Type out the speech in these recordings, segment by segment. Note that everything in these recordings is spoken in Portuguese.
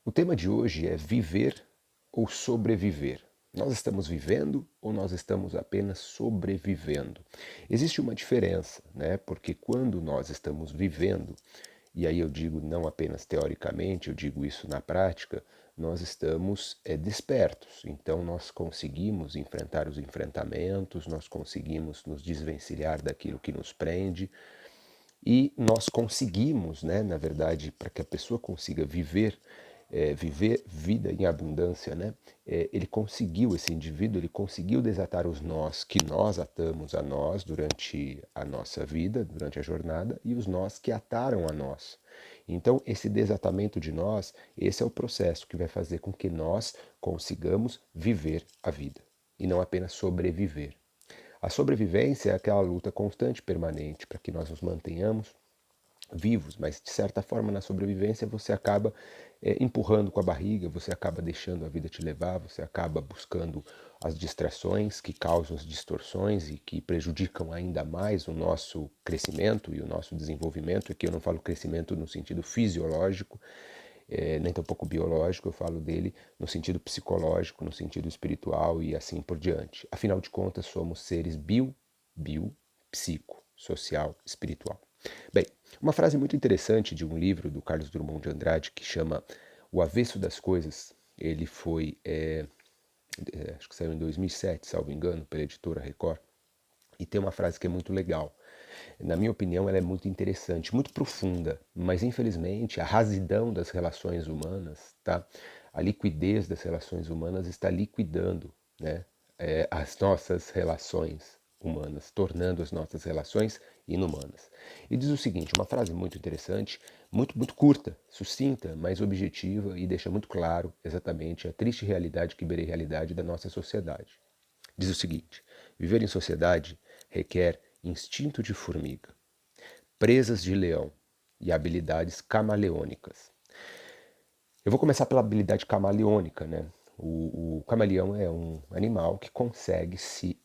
O tema de hoje é viver ou sobreviver. Nós estamos vivendo ou nós estamos apenas sobrevivendo? Existe uma diferença, né? Porque quando nós estamos vivendo, e aí eu digo não apenas teoricamente, eu digo isso na prática, nós estamos despertos. Então nós conseguimos enfrentar os enfrentamentos, nós conseguimos nos desvencilhar daquilo que nos prende, e nós conseguimos, né, na verdade, para que a pessoa consiga viver vida em abundância, né, esse indivíduo, ele conseguiu desatar os nós que nós atamos a nós durante a nossa vida, durante a jornada, e os nós que ataram a nós. Então, esse desatamento de nós, esse é o processo que vai fazer com que nós consigamos viver a vida, e não apenas sobreviver. A sobrevivência é aquela luta constante, permanente, para que nós nos mantenhamos vivos, mas de certa forma na sobrevivência você acaba empurrando com a barriga, você acaba deixando a vida te levar, você acaba buscando as distrações que causam as distorções e que prejudicam ainda mais o nosso crescimento e o nosso desenvolvimento. Aqui eu não falo crescimento no sentido fisiológico, nem tampouco biológico, eu falo dele no sentido psicológico, no sentido espiritual e assim por diante. Afinal de contas, somos seres psico, social, espiritual. Bem, uma frase muito interessante de um livro do Carlos Drummond de Andrade que chama O Avesso das Coisas. Ele foi, acho que saiu em 2007, salvo engano, pela editora Record. E tem uma frase que é muito legal. Na minha opinião, ela é muito interessante, muito profunda, mas infelizmente a rasidão das relações humanas, tá? A liquidez das relações humanas está liquidando, né, as nossas relações humanas, tornando as nossas relações inumanas. E diz o seguinte, uma frase muito interessante, muito curta, sucinta, mas objetiva e deixa muito claro exatamente a triste realidade que beira a realidade da nossa sociedade. Diz o seguinte: viver em sociedade requer instinto de formiga, presas de leão e habilidades camaleônicas. Eu vou começar pela habilidade camaleônica, né? O camaleão é um animal que consegue se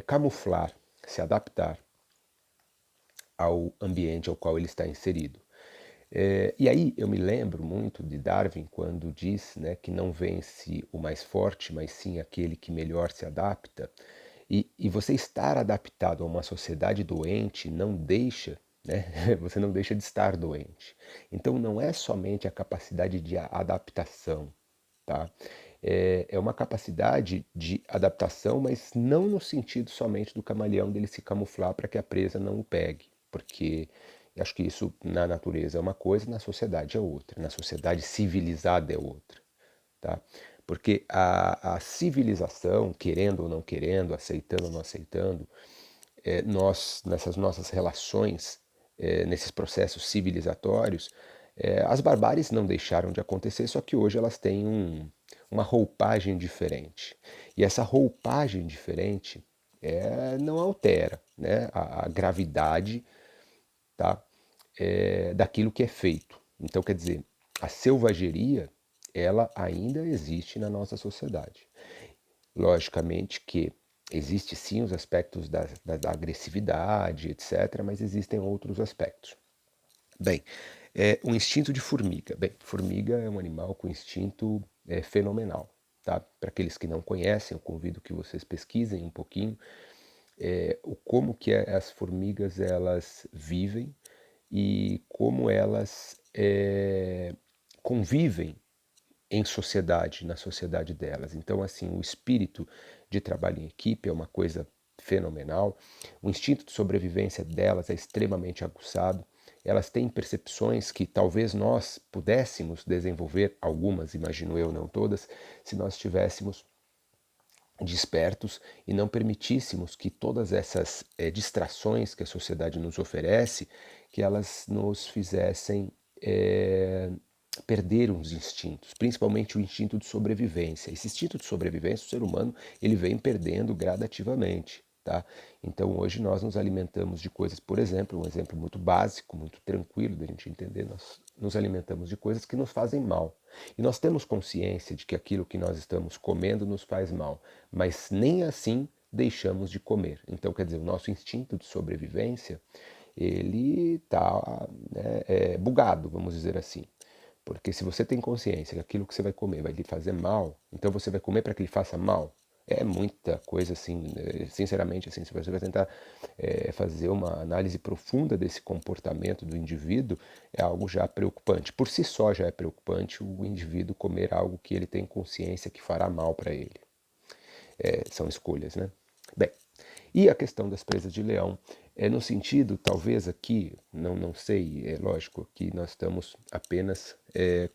camuflar, se adaptar ao ambiente ao qual ele está inserido. E aí eu me lembro muito de Darwin quando diz, né, que não vence o mais forte, mas sim aquele que melhor se adapta. E você estar adaptado a uma sociedade doente não deixa, né, você não deixa de estar doente. Então não é somente a capacidade de adaptação, tá? É uma capacidade de adaptação, mas não no sentido somente do camaleão dele se camuflar para que a presa não o pegue, porque eu acho que isso na natureza é uma coisa, na sociedade é outra, na sociedade civilizada é outra, tá? Porque a civilização, querendo ou não querendo, aceitando ou não aceitando, nós, nessas nossas relações, nesses processos civilizatórios, as barbáries não deixaram de acontecer, só que hoje elas têm uma roupagem diferente. E essa roupagem diferente não altera, né, a gravidade, tá, daquilo que é feito. Então, quer dizer, a selvageria, ela ainda existe na nossa sociedade. Logicamente que existe sim os aspectos da agressividade, etc., mas existem outros aspectos. Bem, o instinto de formiga. Bem, formiga é um animal com instinto fenomenal. Tá? Para aqueles que não conhecem, eu convido que vocês pesquisem um pouquinho como que as formigas elas vivem e como elas convivem em sociedade, na sociedade delas. Então, assim, o espírito de trabalho em equipe é uma coisa fenomenal. O instinto de sobrevivência delas é extremamente aguçado. Elas têm percepções que talvez nós pudéssemos desenvolver, algumas, imagino eu, não todas, se nós estivéssemos despertos e não permitíssemos que todas essas distrações que a sociedade nos oferece, que elas nos fizessem perder uns instintos, principalmente o instinto de sobrevivência. Esse instinto de sobrevivência, o ser humano, ele vem perdendo gradativamente. Tá? Então hoje nós nos alimentamos de coisas, por exemplo, um exemplo muito básico, muito tranquilo da gente entender, nós nos alimentamos de coisas que nos fazem mal. E nós temos consciência de que aquilo que nós estamos comendo nos faz mal, mas nem assim deixamos de comer. Então, quer dizer, o nosso instinto de sobrevivência, ele está, né, bugado, vamos dizer assim. Porque se você tem consciência que aquilo que você vai comer vai lhe fazer mal, então você vai comer para que lhe faça mal. É muita coisa assim, sinceramente, assim, se você vai tentar fazer uma análise profunda desse comportamento do indivíduo, é algo já preocupante. Por si só já é preocupante o indivíduo comer algo que ele tem consciência que fará mal para ele. São escolhas, né? Bem, e a questão das presas de leão é no sentido, talvez aqui, não sei, é lógico que nós estamos apenas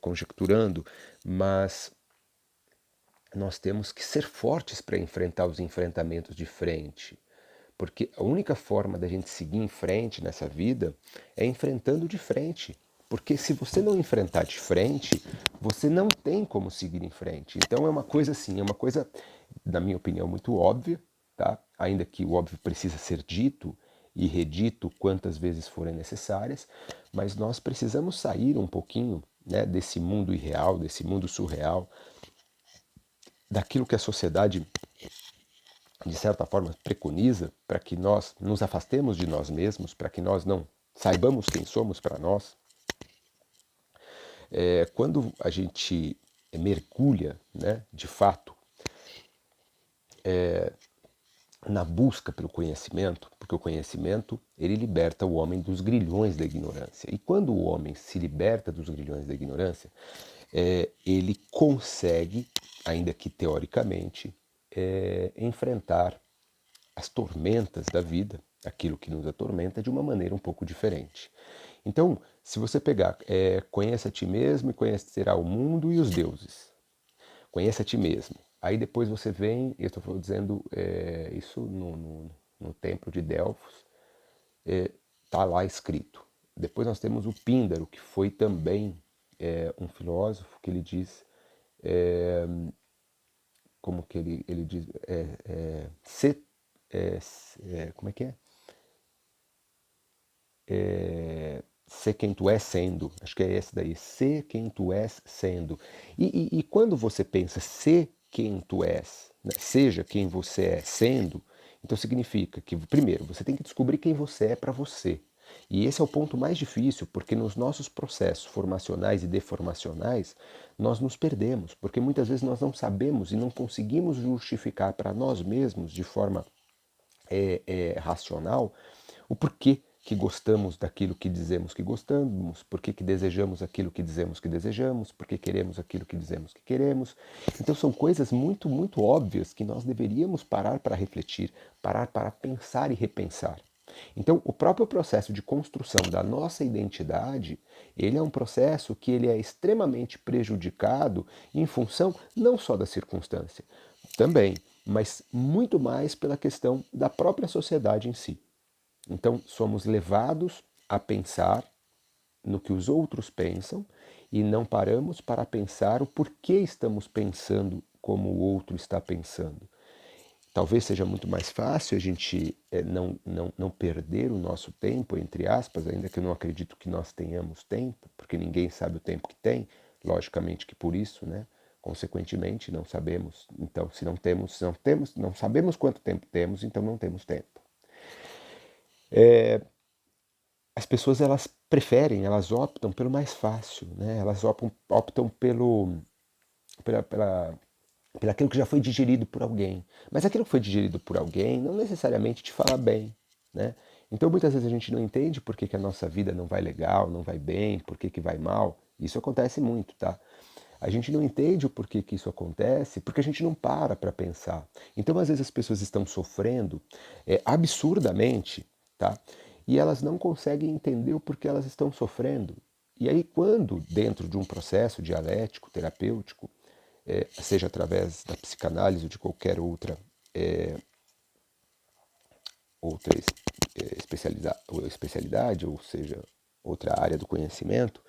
conjecturando, mas nós temos que ser fortes para enfrentar os enfrentamentos de frente. Porque a única forma da gente seguir em frente nessa vida é enfrentando de frente. Porque se você não enfrentar de frente, você não tem como seguir em frente. Então é uma coisa assim, é uma coisa, na minha opinião, muito óbvia, tá? Ainda que o óbvio precisa ser dito e redito quantas vezes forem necessárias, mas nós precisamos sair um pouquinho, né, desse mundo irreal, desse mundo surreal, daquilo que a sociedade de certa forma, preconiza para que nós nos afastemos de nós mesmos, para que nós não saibamos quem somos para nós. Quando a gente mergulha, né, de fato, na busca pelo conhecimento, porque o conhecimento ele liberta o homem dos grilhões da ignorância. E quando o homem se liberta dos grilhões da ignorância, ele consegue, ainda que teoricamente, enfrentar as tormentas da vida, aquilo que nos atormenta, de uma maneira um pouco diferente. Então, se você pegar, conheça a ti mesmo e conhecerá o mundo e os deuses. Conheça a ti mesmo. Aí depois você vem, eu estou dizendo isso no templo de Delfos, está lá escrito. Depois nós temos o Píndaro, que foi também um filósofo, que ele diz, como que ele diz, como é que é? Ser quem tu és sendo, acho que é esse daí, ser quem tu és sendo. E quando você pensa ser quem tu és, né, seja quem você é sendo, então significa que, primeiro, você tem que descobrir quem você é para você. E esse é o ponto mais difícil, porque nos nossos processos formacionais e deformacionais, nós nos perdemos, porque muitas vezes nós não sabemos e não conseguimos justificar para nós mesmos, de forma racional, o porquê que gostamos daquilo que dizemos que gostamos, porquê que desejamos aquilo que dizemos que desejamos, porquê queremos aquilo que dizemos que queremos. Então são coisas muito, muito óbvias que nós deveríamos parar para refletir, parar para pensar e repensar. Então, o próprio processo de construção da nossa identidade, ele é um processo que ele é extremamente prejudicado em função não só da circunstância, também, mas muito mais pela questão da própria sociedade em si. Então, somos levados a pensar no que os outros pensam e não paramos para pensar o porquê estamos pensando como o outro está pensando. Talvez seja muito mais fácil a gente não perder o nosso tempo, entre aspas, ainda que eu não acredito que nós tenhamos tempo, porque ninguém sabe o tempo que tem, logicamente que por isso, né? Consequentemente, não sabemos. Então, se não sabemos quanto tempo temos, então não temos tempo. As pessoas elas preferem, elas optam pelo mais fácil, né? Elas optam pelo aquilo que já foi digerido por alguém. Mas aquilo que foi digerido por alguém não necessariamente te fala bem, né? Então muitas vezes a gente não entende por que a nossa vida não vai legal, não vai bem, por que vai mal. Isso acontece muito, tá? A gente não entende o porquê que isso acontece, porque a gente não para pensar. Então às vezes as pessoas estão sofrendo absurdamente, tá? E elas não conseguem entender o porquê elas estão sofrendo. E aí quando, dentro de um processo dialético, terapêutico, seja através da psicanálise ou de qualquer outra especialidade, ou seja, outra área do conhecimento,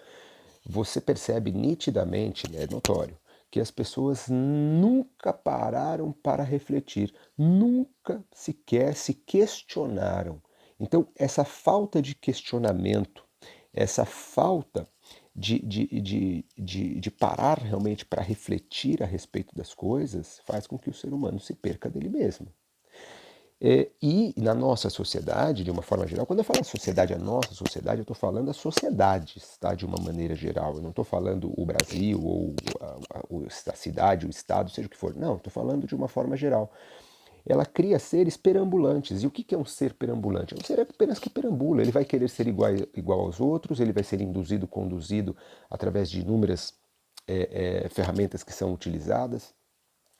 você percebe nitidamente, é notório, que as pessoas nunca pararam para refletir, nunca sequer se questionaram. Então, essa falta de questionamento, essa falta de parar realmente para refletir a respeito das coisas, faz com que o ser humano se perca dele mesmo. E na nossa sociedade, de uma forma geral, quando eu falo sociedade, a nossa sociedade, eu estou falando as sociedades, tá? De uma maneira geral. Eu não estou falando o Brasil ou a cidade, o estado, seja o que for. Não, estou falando de uma forma geral. Ela cria seres perambulantes. E o que é um ser perambulante? É um ser apenas que perambula. Ele vai querer ser igual aos outros, ele vai ser induzido, conduzido através de inúmeras ferramentas que são utilizadas.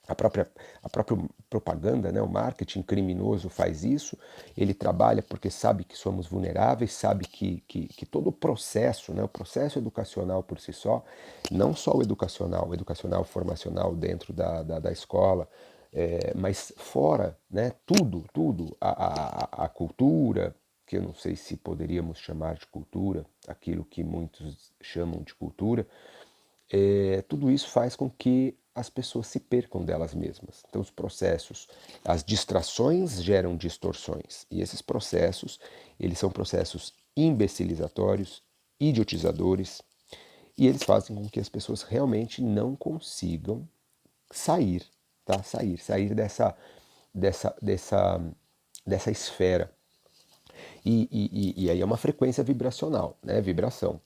A própria propaganda, né, o marketing criminoso faz isso. Ele trabalha porque sabe que somos vulneráveis, sabe que todo o processo educacional por si só, não só o educacional formacional dentro da escola, mas fora, né, tudo, a cultura, que eu não sei se poderíamos chamar de cultura, aquilo que muitos chamam de cultura, tudo isso faz com que as pessoas se percam delas mesmas. Então, os processos, as distrações geram distorções. E esses processos, eles são processos imbecilizatórios, idiotizadores, e eles fazem com que as pessoas realmente não consigam sair, tá? Sair dessa esfera. E aí é uma frequência vibracional, né? Vibração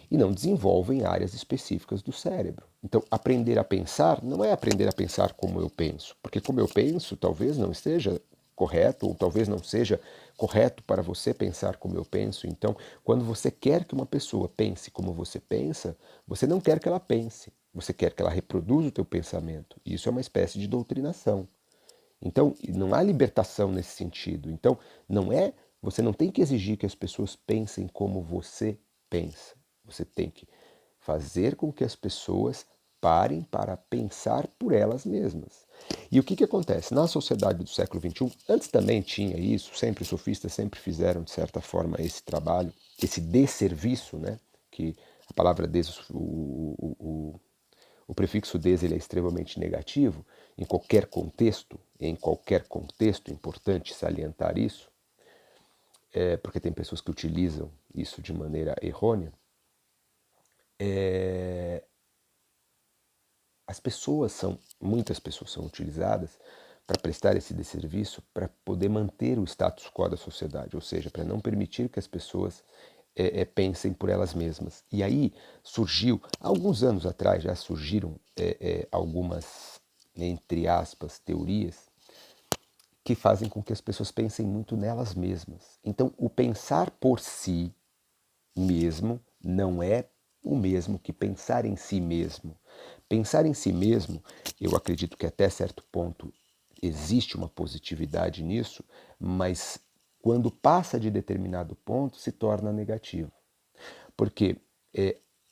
e não desenvolvem áreas específicas do cérebro. Então, aprender a pensar não é aprender a pensar como eu penso, porque como eu penso talvez não esteja correto, ou talvez não seja correto para você pensar como eu penso. Então, quando você quer que uma pessoa pense como você pensa, você não quer que ela pense, você quer que ela reproduza o teu pensamento. E isso é uma espécie de doutrinação. Então, não há libertação nesse sentido. Então, você não tem que exigir que as pessoas pensem como você pensa. Você tem que fazer com que as pessoas parem para pensar por elas mesmas. E o que acontece? Na sociedade do século XXI, antes também tinha isso, sempre os sofistas sempre fizeram, de certa forma, esse trabalho, esse desserviço, né? Que a palavra o prefixo des ele é extremamente negativo em qualquer contexto, é importante salientar isso, porque tem pessoas que utilizam isso de maneira errônea. Muitas pessoas são utilizadas para prestar esse desserviço, para poder manter o status quo da sociedade, ou seja, para não permitir que as pessoas pensem por elas mesmas. E aí surgiu, alguns anos atrás já surgiram algumas, entre aspas, teorias que fazem com que as pessoas pensem muito nelas mesmas. Então, o pensar por si mesmo não é o mesmo que pensar em si mesmo. Pensar em si mesmo, eu acredito que até certo ponto existe uma positividade nisso, mas quando passa de determinado ponto se torna negativo. Porque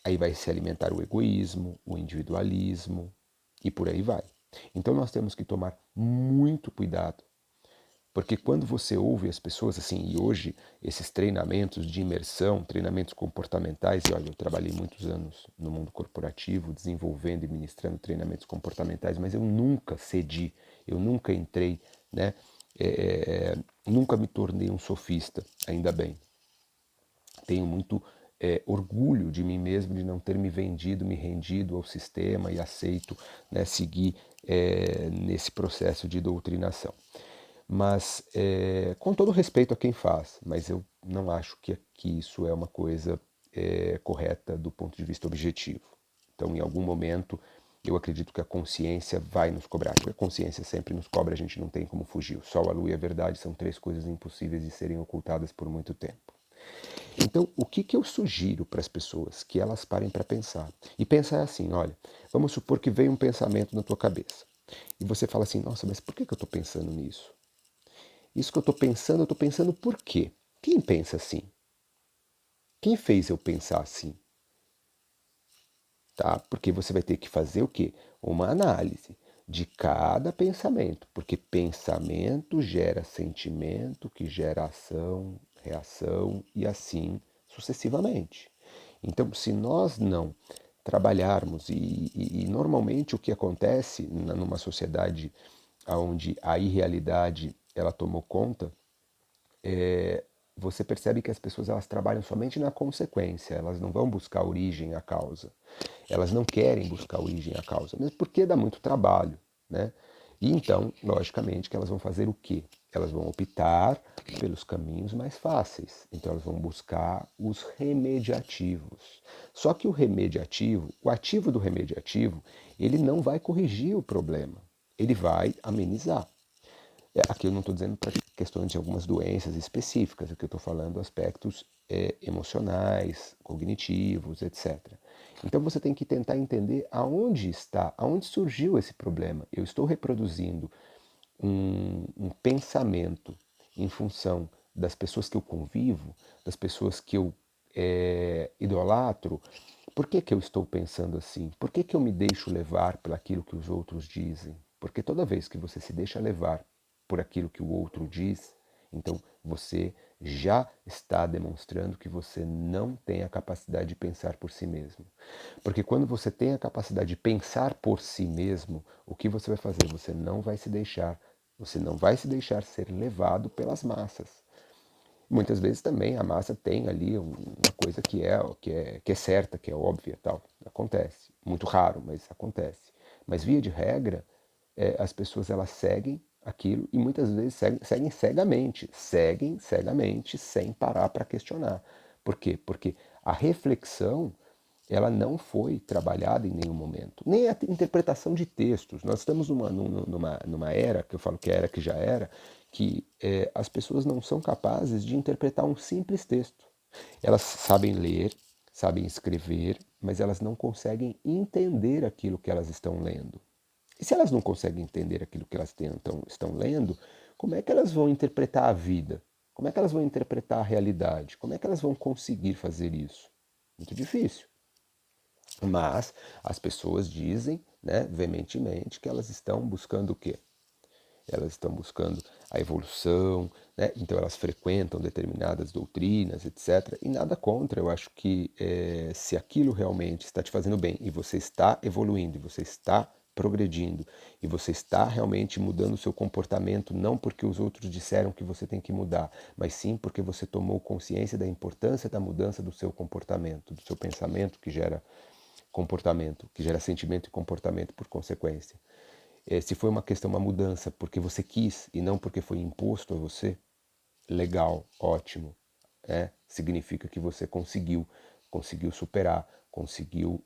aí vai se alimentar o egoísmo, o individualismo e por aí vai. Então nós temos que tomar muito cuidado, porque quando você ouve as pessoas assim, e hoje esses treinamentos de imersão, treinamentos comportamentais, e olha, eu trabalhei muitos anos no mundo corporativo, desenvolvendo e ministrando treinamentos comportamentais, mas eu nunca cedi, eu nunca entrei, né? Nunca me tornei um sofista, ainda bem. Tenho muito orgulho de mim mesmo, de não ter me vendido, me rendido ao sistema e aceito, né, seguir nesse processo de doutrinação. Mas, com todo respeito a quem faz, mas eu não acho que isso é uma coisa correta do ponto de vista objetivo. Então, em algum momento, eu acredito que a consciência vai nos cobrar, porque a consciência sempre nos cobra, a gente não tem como fugir. O sol, a lua e a verdade são três coisas impossíveis de serem ocultadas por muito tempo. Então, o que eu sugiro para as pessoas? Que elas parem para pensar. E pensar assim, olha, vamos supor que veio um pensamento na tua cabeça. E você fala assim, nossa, mas por que eu estou pensando nisso? Isso que eu estou pensando por quê? Quem pensa assim? Quem fez eu pensar assim? Tá? Porque você vai ter que fazer o quê? Uma análise de cada pensamento, porque pensamento gera sentimento, que gera ação, reação e assim sucessivamente. Então, se nós não trabalharmos, e normalmente o que acontece numa sociedade onde a irrealidade ela tomou conta, você percebe que as pessoas elas trabalham somente na consequência, elas não vão buscar a origem, a causa. Elas não querem buscar a origem, a causa, mesmo porque dá muito trabalho, né? E então, logicamente, que elas vão fazer o quê? Elas vão optar pelos caminhos mais fáceis. Então elas vão buscar os remediativos. Só que o remediativo, o ativo do remediativo, ele não vai corrigir o problema. Ele vai amenizar. Aqui eu não estou dizendo para questões de algumas doenças específicas, aqui eu estou falando aspectos emocionais, cognitivos, etc. Então você tem que tentar entender aonde surgiu esse problema. Eu estou reproduzindo um pensamento em função das pessoas que eu convivo, das pessoas que eu idolatro. Por que que eu estou pensando assim? Por que que eu me deixo levar por aquilo que os outros dizem? Porque toda vez que você se deixa levar por aquilo que o outro diz, então você já está demonstrando que você não tem a capacidade de pensar por si mesmo. Porque quando você tem a capacidade de pensar por si mesmo, o que você vai fazer? Você não vai se deixar ser levado pelas massas. Muitas vezes também a massa tem ali uma coisa que é certa, que é óbvia, tal. Acontece. Muito raro, mas acontece. Mas via de regra, as pessoas elas seguem aquilo e muitas vezes seguem cegamente, sem parar para questionar. Por quê? Porque a reflexão ela não foi trabalhada em nenhum momento. Nem a interpretação de textos. Nós estamos numa era, que eu falo que é a era que já era, que as pessoas não são capazes de interpretar um simples texto. Elas sabem ler, sabem escrever, mas elas não conseguem entender aquilo que elas estão lendo. E se elas não conseguem entender aquilo que elas estão lendo, como é que elas vão interpretar a vida? Como é que elas vão interpretar a realidade? Como é que elas vão conseguir fazer isso? Muito difícil. Mas as pessoas dizem, né, veementemente, que elas estão buscando o quê? Elas estão buscando a evolução, né? Então elas frequentam determinadas doutrinas, etc. E nada contra, eu acho que se aquilo realmente está te fazendo bem e você está evoluindo, e você está progredindo, e você está realmente mudando o seu comportamento, não porque os outros disseram que você tem que mudar, mas sim porque você tomou consciência da importância da mudança do seu comportamento, do seu pensamento que gera comportamento, que gera sentimento e comportamento por consequência. Se foi uma questão, uma mudança porque você quis e não porque foi imposto a você, legal, ótimo. Significa que você conseguiu superar, conseguiu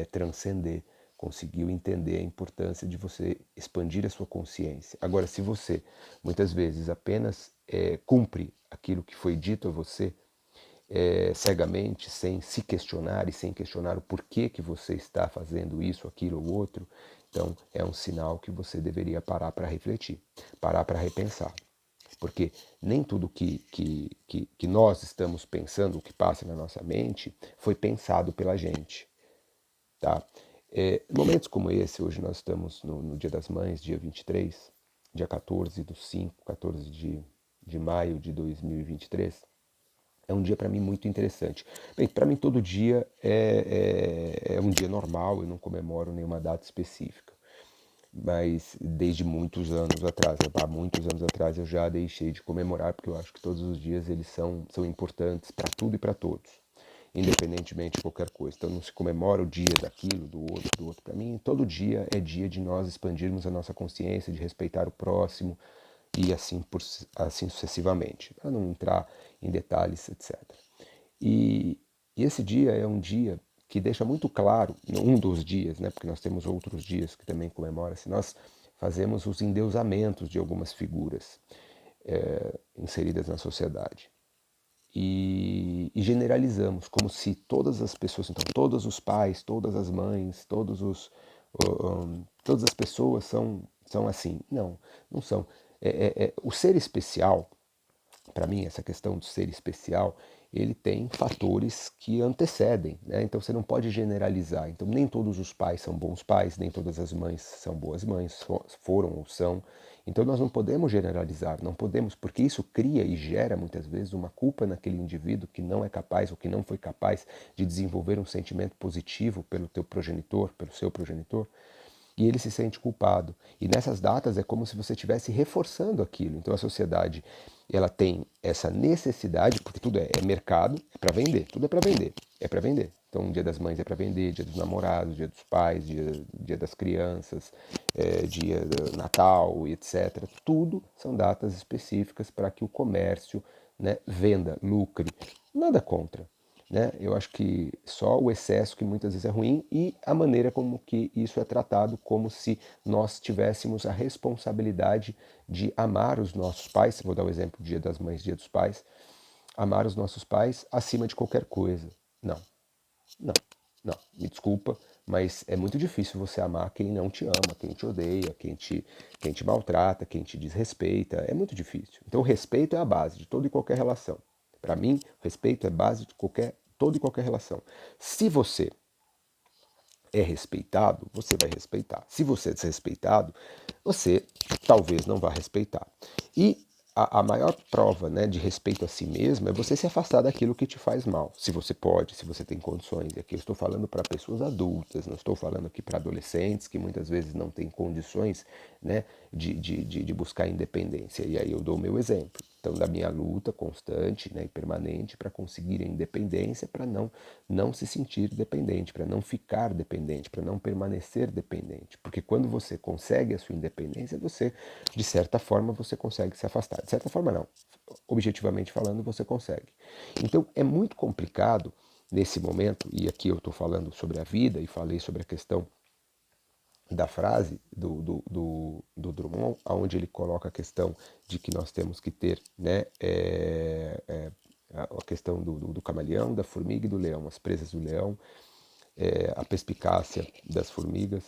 transcender, conseguiu entender a importância de você expandir a sua consciência. Agora, se você muitas vezes apenas cumpre aquilo que foi dito a você, cegamente, sem se questionar e sem questionar o porquê que você está fazendo isso, aquilo ou outro, então é um sinal que você deveria parar para refletir, parar para repensar. Porque nem tudo que nós estamos pensando, o que passa na nossa mente, foi pensado pela gente. Tá? Momentos como esse, hoje nós estamos no Dia das Mães, dia 23, dia 14 de maio de 2023, é um dia para mim muito interessante. Bem, para mim todo dia é um dia normal, eu não comemoro nenhuma data específica. Mas desde muitos anos atrás, há muitos anos atrás eu já deixei de comemorar, porque eu acho que todos os dias eles são importantes para tudo e para todos, independentemente de qualquer coisa. Então não se comemora o dia daquilo, do outro. Para mim, todo dia é dia de nós expandirmos a nossa consciência, de respeitar o próximo, e assim sucessivamente, para não entrar em detalhes, etc. E, e esse dia é um dia que deixa muito claro, um dos dias, né, porque nós temos outros dias que também comemoram-se, nós fazemos os endeusamentos de algumas figuras inseridas na sociedade. E generalizamos, como se todas as pessoas, então todos os pais, todas as mães, todas as pessoas são assim. Não, não são. O ser especial, para mim, essa questão do ser especial, ele tem fatores que antecedem, né? Então você não pode generalizar. Então nem todos os pais são bons pais, nem todas as mães são boas mães, foram ou são. Então nós não podemos generalizar, não podemos, porque isso cria e gera muitas vezes uma culpa naquele indivíduo que não é capaz ou que não foi capaz de desenvolver um sentimento positivo pelo teu progenitor, pelo seu progenitor, e ele se sente culpado. E nessas datas é como se você estivesse reforçando aquilo. Então a sociedade ela tem essa necessidade, porque tudo é mercado, é para vender, tudo é para vender, é para vender. Então, Dia das Mães é para vender, Dia dos Namorados, Dia dos Pais, Dia das Crianças, Dia do Natal, etc. Tudo são datas específicas para que o comércio, né, venda, lucre. Nada contra. Né? Eu acho que só o excesso que muitas vezes é ruim e a maneira como que isso é tratado, como se nós tivéssemos a responsabilidade de amar os nossos pais, vou dar o exemplo Dia das Mães, Dia dos Pais, amar os nossos pais acima de qualquer coisa. Não, não, não, me desculpa, mas é muito difícil você amar quem não te ama, quem te odeia, quem te maltrata, quem te desrespeita, é muito difícil. Então o respeito é a base de toda e qualquer relação. Para mim, o respeito é a base de toda e qualquer relação. Se você é respeitado, você vai respeitar. Se você é desrespeitado, você talvez não vá respeitar. E a maior prova, né, de respeito a si mesmo é você se afastar daquilo que te faz mal. Se você pode, se você tem condições. E aqui eu estou falando para pessoas adultas, não estou falando aqui para adolescentes que muitas vezes não têm condições, né, de buscar independência. E aí eu dou o meu exemplo. Então, da minha luta constante, né, e permanente para conseguir a independência, para não se sentir dependente, para não ficar dependente, para não permanecer dependente. Porque quando você consegue a sua independência, você, de certa forma, você consegue se afastar. De certa forma, não. Objetivamente falando, você consegue. Então, é muito complicado nesse momento, e aqui eu estou falando sobre a vida e falei sobre a questão da frase do Drummond, onde ele coloca a questão de que nós temos que ter, né, a questão do camaleão, da formiga e do leão, as presas do leão, a perspicácia das formigas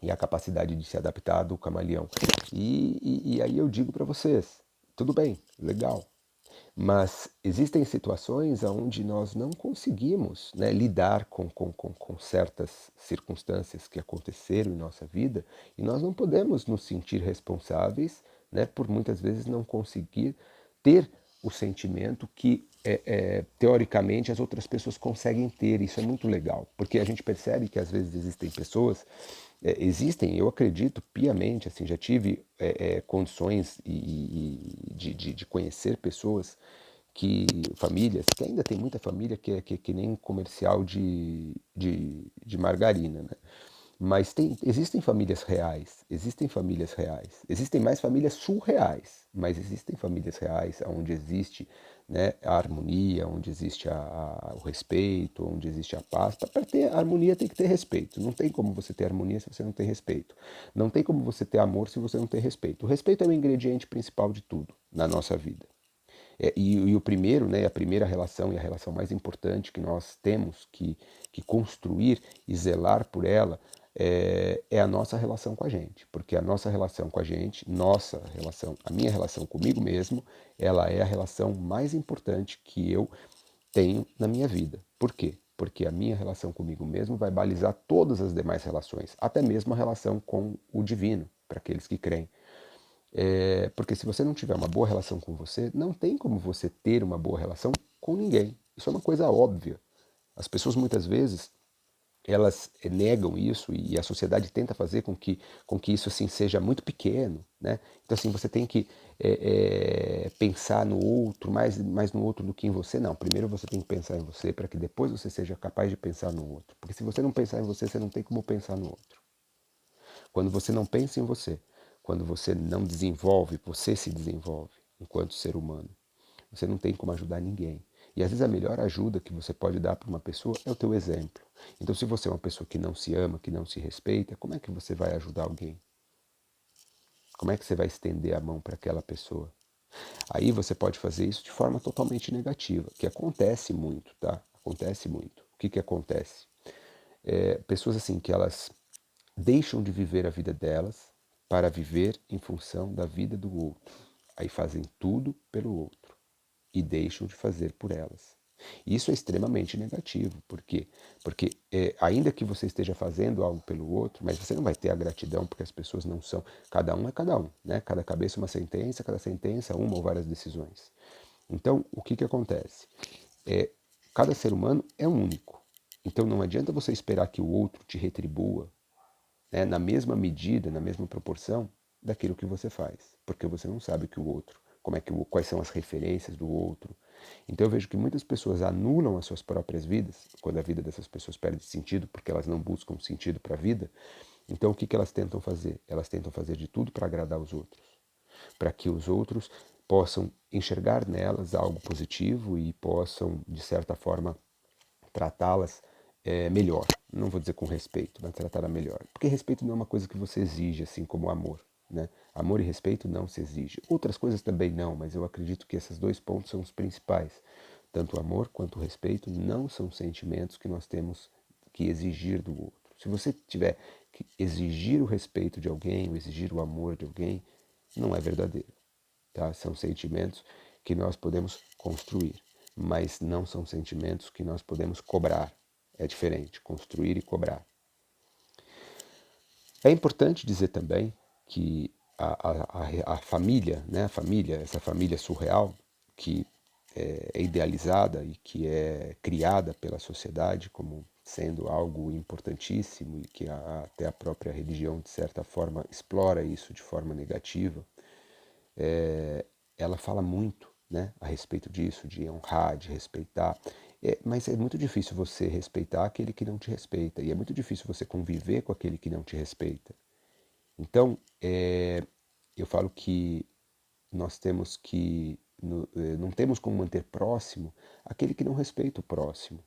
e a capacidade de se adaptar do camaleão. E aí eu digo para vocês, tudo bem, legal, mas existem situações onde nós não conseguimos, né, lidar com certas circunstâncias que aconteceram em nossa vida e nós não podemos nos sentir responsáveis, né, por muitas vezes não conseguir ter o sentimento que teoricamente as outras pessoas conseguem ter. Isso é muito legal, porque a gente percebe que às vezes existem pessoas, eu acredito piamente, assim, já tive condições de conhecer pessoas famílias, que ainda tem muita família que nem comercial de margarina, né? Mas existem famílias reais, existem mais famílias surreais, mas existem famílias reais onde existe, né, a harmonia, onde existe o respeito, onde existe a paz. Para ter harmonia tem que ter respeito. Não tem como você ter harmonia se você não tem respeito. Não tem como você ter amor se você não tem respeito. O respeito é o ingrediente principal de tudo na nossa vida. E o primeiro, né, a primeira relação e a relação mais importante que nós temos que construir e zelar por ela é a nossa relação com a gente. Porque a nossa relação com a gente, a minha relação comigo mesmo, ela é a relação mais importante que eu tenho na minha vida. Por quê? Porque a minha relação comigo mesmo vai balizar todas as demais relações, até mesmo a relação com o divino, para aqueles que creem. Porque se você não tiver uma boa relação com você, não tem como você ter uma boa relação com ninguém. Isso é uma coisa óbvia. As pessoas muitas vezes elas negam isso e a sociedade tenta fazer com que isso assim seja muito pequeno, né? Então assim você tem que pensar no outro, mais no outro do que em você. Não, primeiro você tem que pensar em você para que depois você seja capaz de pensar no outro. Porque se você não pensar em você, você não tem como pensar no outro. Quando você não pensa em você, quando você não desenvolve, você se desenvolve enquanto ser humano. Você não tem como ajudar ninguém. E às vezes a melhor ajuda que você pode dar para uma pessoa é o teu exemplo. Então se você é uma pessoa que não se ama, que não se respeita, como é que você vai ajudar alguém? Como é que você vai estender a mão para aquela pessoa? Aí você pode fazer isso de forma totalmente negativa, que acontece muito, tá? Acontece muito. O que acontece? Pessoas assim que elas deixam de viver a vida delas para viver em função da vida do outro. Aí fazem tudo pelo outro e deixam de fazer por elas. Isso é extremamente negativo. Por quê? Porque ainda que você esteja fazendo algo pelo outro, mas você não vai ter a gratidão porque as pessoas não são. Cada um é cada um, né? Cada cabeça é uma sentença, cada sentença uma ou várias decisões. Então, o que acontece? Cada ser humano é único. Então não adianta você esperar que o outro te retribua, né, na mesma medida, na mesma proporção daquilo que você faz, porque você não sabe que o outro, quais são as referências do outro, Então eu vejo que muitas pessoas anulam as suas próprias vidas, quando a vida dessas pessoas perde sentido, porque elas não buscam sentido para a vida. Então o que elas tentam fazer? Elas tentam fazer de tudo para agradar os outros, para que os outros possam enxergar nelas algo positivo e possam, de certa forma, tratá-las melhor. Não vou dizer com respeito, mas tratá-la melhor. Porque respeito não é uma coisa que você exige, assim como amor. Né? Amor e respeito não se exige. Outras coisas também não, mas eu acredito que esses dois pontos são os principais. Tanto o amor quanto o respeito não são sentimentos que nós temos que exigir do outro. Se você tiver que exigir o respeito de alguém, ou exigir o amor de alguém, não é verdadeiro. Tá? São sentimentos que nós podemos construir, mas não são sentimentos que nós podemos cobrar. É diferente, construir e cobrar. É importante dizer também que a família, né, essa família surreal, que é idealizada e que é criada pela sociedade como sendo algo importantíssimo e que até a própria religião, de certa forma, explora isso de forma negativa, ela fala muito, né, a respeito disso, de honrar, de respeitar. Mas é muito difícil você respeitar aquele que não te respeita. E é muito difícil você conviver com aquele que não te respeita. Então, eu falo que nós temos que. Não temos como manter próximo aquele que não respeita o próximo.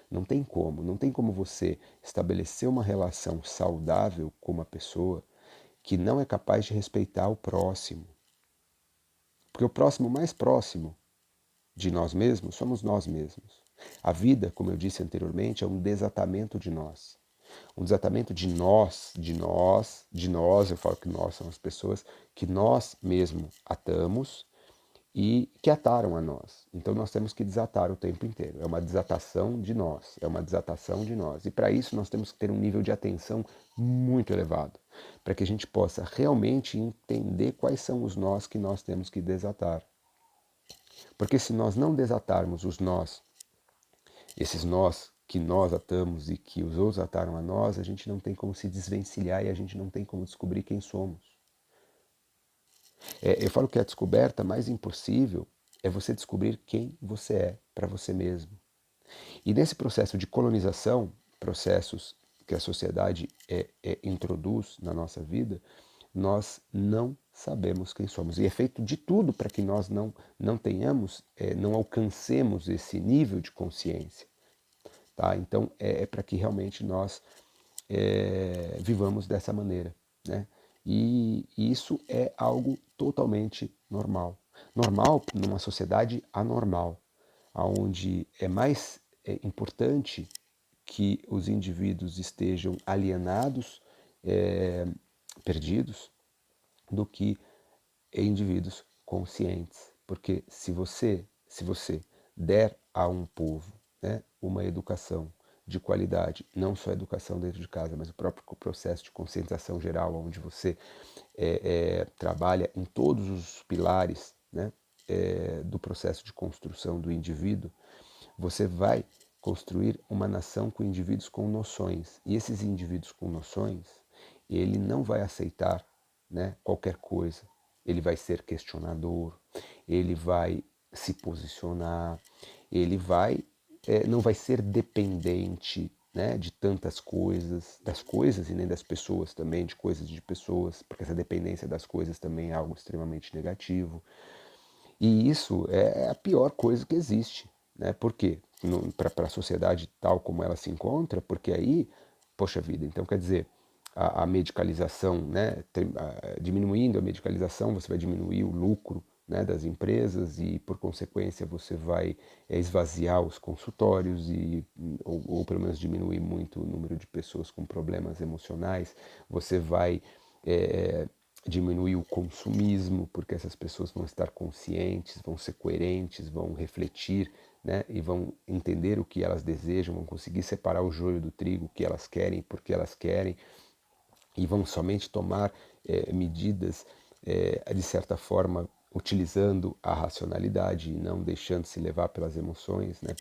Não tem como você estabelecer uma relação saudável com uma pessoa que não é capaz de respeitar o próximo. Porque o próximo mais próximo de nós mesmos somos nós mesmos. A vida, como eu disse anteriormente, é um desatamento de nós. Um desatamento de nós, eu falo que nós são as pessoas que nós mesmos atamos e que ataram a nós. Então nós temos que desatar o tempo inteiro. É uma desatação de nós, é uma desatação de nós. E para isso nós temos que ter um nível de atenção muito elevado, para que a gente possa realmente entender quais são os nós que nós temos que desatar. Porque se nós não desatarmos os nós, esses nós que nós atamos e que os outros ataram a nós, a gente não tem como se desvencilhar e a gente não tem como descobrir quem somos. Eu falo que a descoberta mais impossível é você descobrir quem você é para você mesmo. E nesse processo de colonização, processos que a sociedade introduz na nossa vida, nós não sabemos quem somos. E é feito de tudo para que nós não tenhamos, não alcancemos esse nível de consciência. Tá? Então, para que realmente nós vivamos dessa maneira. Né? E isso é algo totalmente normal. Normal numa sociedade anormal, onde é mais importante que os indivíduos estejam alienados, perdidos, do que indivíduos conscientes. Porque se você der a um povo, né, uma educação de qualidade, não só a educação dentro de casa, mas o próprio processo de conscientização geral, onde você trabalha em todos os pilares, né, do processo de construção do indivíduo, você vai construir uma nação com indivíduos com noções. E esses indivíduos com noções, ele não vai aceitar, né, qualquer coisa. Ele vai ser questionador, ele vai se posicionar, ele não vai ser dependente, né, de tantas coisas, das coisas e nem das pessoas também, de coisas de pessoas, porque essa dependência das coisas também é algo extremamente negativo. E isso é a pior coisa que existe. Né? Por quê? Para a sociedade tal como ela se encontra, porque aí, poxa vida, então quer dizer, a medicalização, né, diminuindo a medicalização, você vai diminuir o lucro, né, das empresas e, por consequência, você vai esvaziar os consultórios ou pelo menos diminuir muito o número de pessoas com problemas emocionais. Você vai diminuir o consumismo, porque essas pessoas vão estar conscientes, vão ser coerentes, vão refletir, né, e vão entender o que elas desejam, vão conseguir separar o joio do trigo, o que elas querem, porque elas querem, e vão somente tomar medidas, de certa forma, utilizando a racionalidade e não deixando se levar pelas emoções, né,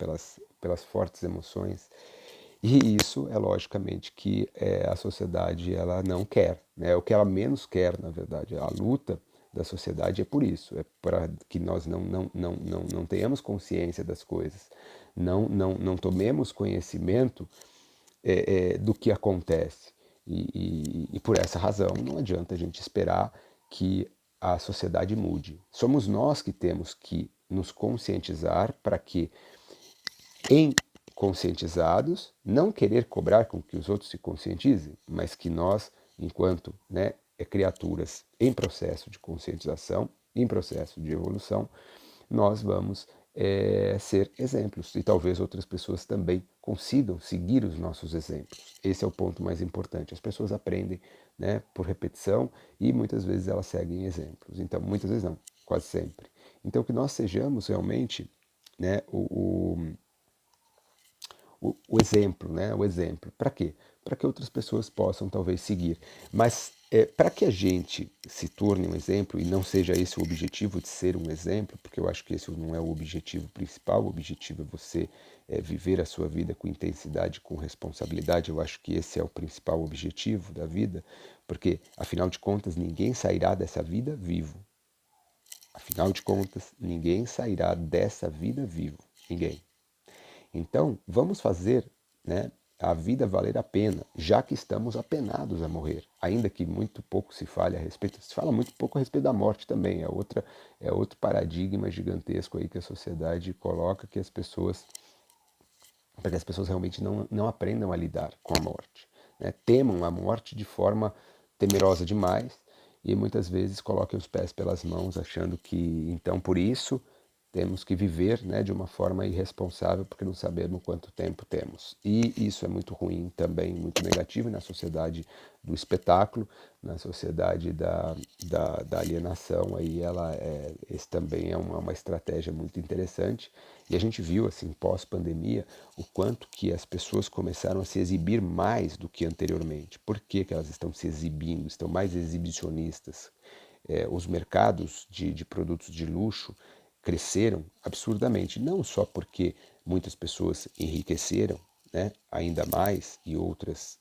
pelas fortes emoções. E isso é logicamente que a sociedade ela não quer, né? É o que ela menos quer, na verdade. A luta da sociedade é por isso, é para que nós não tenhamos consciência das coisas, não tomemos conhecimento do que acontece. E por essa razão não adianta a gente esperar que a sociedade mude. Somos nós que temos que nos conscientizar para que, em conscientizados, não querer cobrar com que os outros se conscientizem, mas que nós, enquanto criaturas em processo de conscientização, em processo de evolução, nós vamos ser exemplos e talvez outras pessoas também consigam seguir os nossos exemplos. Esse é o ponto mais importante. As pessoas aprendem, por repetição e muitas vezes elas seguem exemplos. Então, muitas vezes não, quase sempre. Então, que nós sejamos realmente, o exemplo, O exemplo. Para quê? Para que outras pessoas possam talvez seguir. Mas para que a gente se torne um exemplo e não seja esse o objetivo de ser um exemplo, porque eu acho que esse não é o objetivo principal, o objetivo é você viver a sua vida com intensidade, com responsabilidade. Eu acho que esse é o principal objetivo da vida, porque afinal de contas ninguém sairá dessa vida vivo. Afinal de contas, ninguém sairá dessa vida vivo. Ninguém. Então, vamos fazer, a vida valer a pena, já que estamos apenados a morrer. Ainda que muito pouco se fale a respeito, se fala muito pouco a respeito da morte também. É outro paradigma gigantesco aí que a sociedade coloca para que as pessoas realmente não aprendam a lidar com a morte. Temam a morte de forma temerosa demais e muitas vezes colocam os pés pelas mãos, achando que então por isso temos que viver de uma forma irresponsável porque não sabemos quanto tempo temos. E isso é muito ruim também, muito negativo na sociedade do espetáculo, na sociedade da alienação. Aí esse também é uma estratégia muito interessante. E a gente viu, assim, pós-pandemia, o quanto que as pessoas começaram a se exibir mais do que anteriormente. Por que que elas estão se exibindo, estão mais exibicionistas? Os mercados de produtos de luxo cresceram absurdamente, não só porque muitas pessoas enriqueceram, ainda mais e outras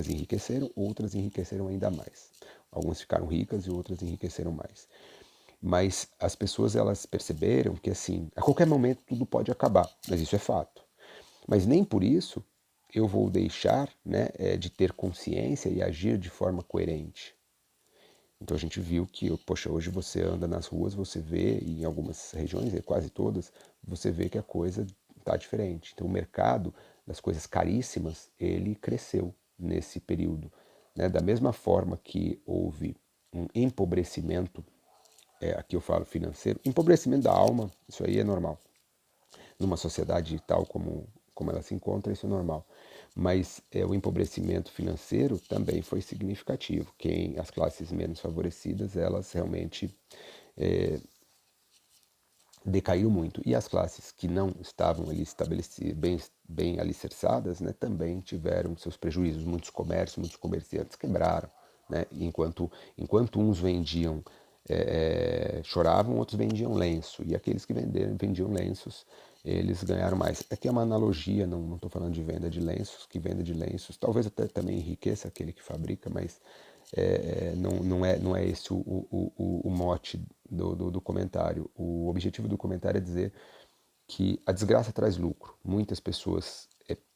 enriqueceram ainda mais. Algumas ficaram ricas e outras enriqueceram mais. Mas as pessoas elas perceberam que assim, a qualquer momento tudo pode acabar, mas isso é fato. Mas nem por isso eu vou deixar de ter consciência e agir de forma coerente. Então a gente viu que, poxa, hoje você anda nas ruas, você vê, em algumas regiões, quase todas, você vê que a coisa está diferente. Então o mercado das coisas caríssimas, ele cresceu nesse período. Da mesma forma que houve um empobrecimento, aqui eu falo financeiro, empobrecimento da alma, isso aí é normal. Numa sociedade tal como ela se encontra, isso é normal. Mas o empobrecimento financeiro também foi significativo. As classes menos favorecidas, elas realmente decaíram muito. E as classes que não estavam ali estabelecidas, bem alicerçadas, também tiveram seus prejuízos. Muitos comércios, muitos comerciantes quebraram. Enquanto uns vendiam, choravam, outros vendiam lenço. E aqueles que vendiam lenços, eles ganharam mais. Aqui é uma analogia, não estou falando de venda de lenços, que venda de lenços talvez até também enriqueça aquele que fabrica, mas não é esse o mote do comentário. O objetivo do comentário é dizer que a desgraça traz lucro. Muitas pessoas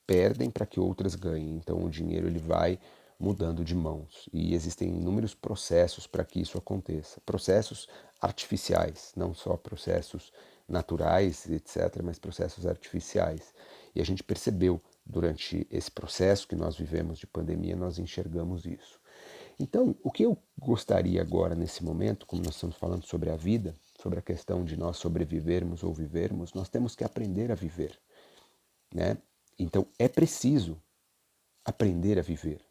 perdem para que outras ganhem. Então o dinheiro ele vai mudando de mãos. E existem inúmeros processos para que isso aconteça. Processos artificiais, não só processos naturais, etc., mas processos artificiais. E a gente percebeu durante esse processo que nós vivemos de pandemia, nós enxergamos isso. Então, o que eu gostaria agora, nesse momento, como nós estamos falando sobre a vida, sobre a questão de nós sobrevivermos ou vivermos, nós temos que aprender a viver. Então, é preciso aprender a viver.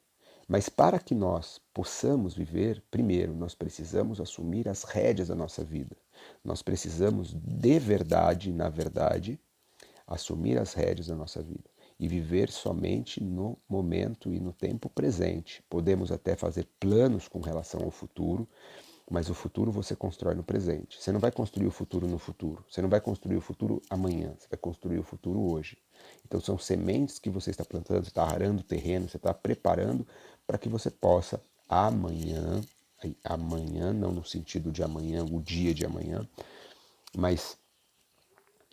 Mas para que nós possamos viver, primeiro, nós precisamos assumir as rédeas da nossa vida. Nós precisamos, de verdade, na verdade, assumir as rédeas da nossa vida e viver somente no momento e no tempo presente. Podemos até fazer planos com relação ao futuro, mas o futuro você constrói no presente. Você não vai construir o futuro no futuro. Você não vai construir o futuro amanhã. Você vai construir o futuro hoje. Então são sementes que você está plantando, você está arando o terreno, você está preparando para que você possa amanhã amanhã, não no sentido de amanhã, o dia de amanhã, mas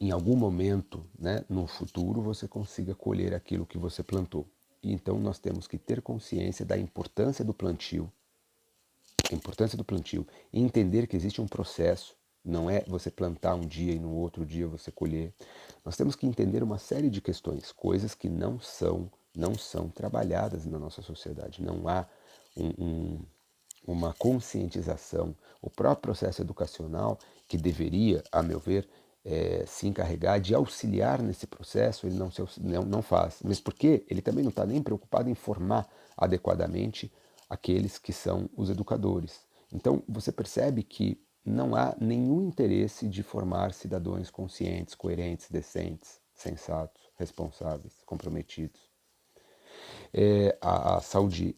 em algum momento, né, no futuro, você consiga colher aquilo que você plantou. E então nós temos que ter consciência da importância do plantio, e entender que existe um processo, não é você plantar um dia e no outro dia você colher. Nós temos que entender uma série de questões, coisas que não são trabalhadas na nossa sociedade. Não há uma conscientização. O próprio processo educacional, que deveria, a meu ver, se encarregar de auxiliar nesse processo, ele não faz. Mas por quê? Ele também não está nem preocupado em formar adequadamente aqueles que são os educadores. Então você percebe que não há nenhum interesse de formar cidadãos conscientes, coerentes, decentes, sensatos, responsáveis, comprometidos. A saúde,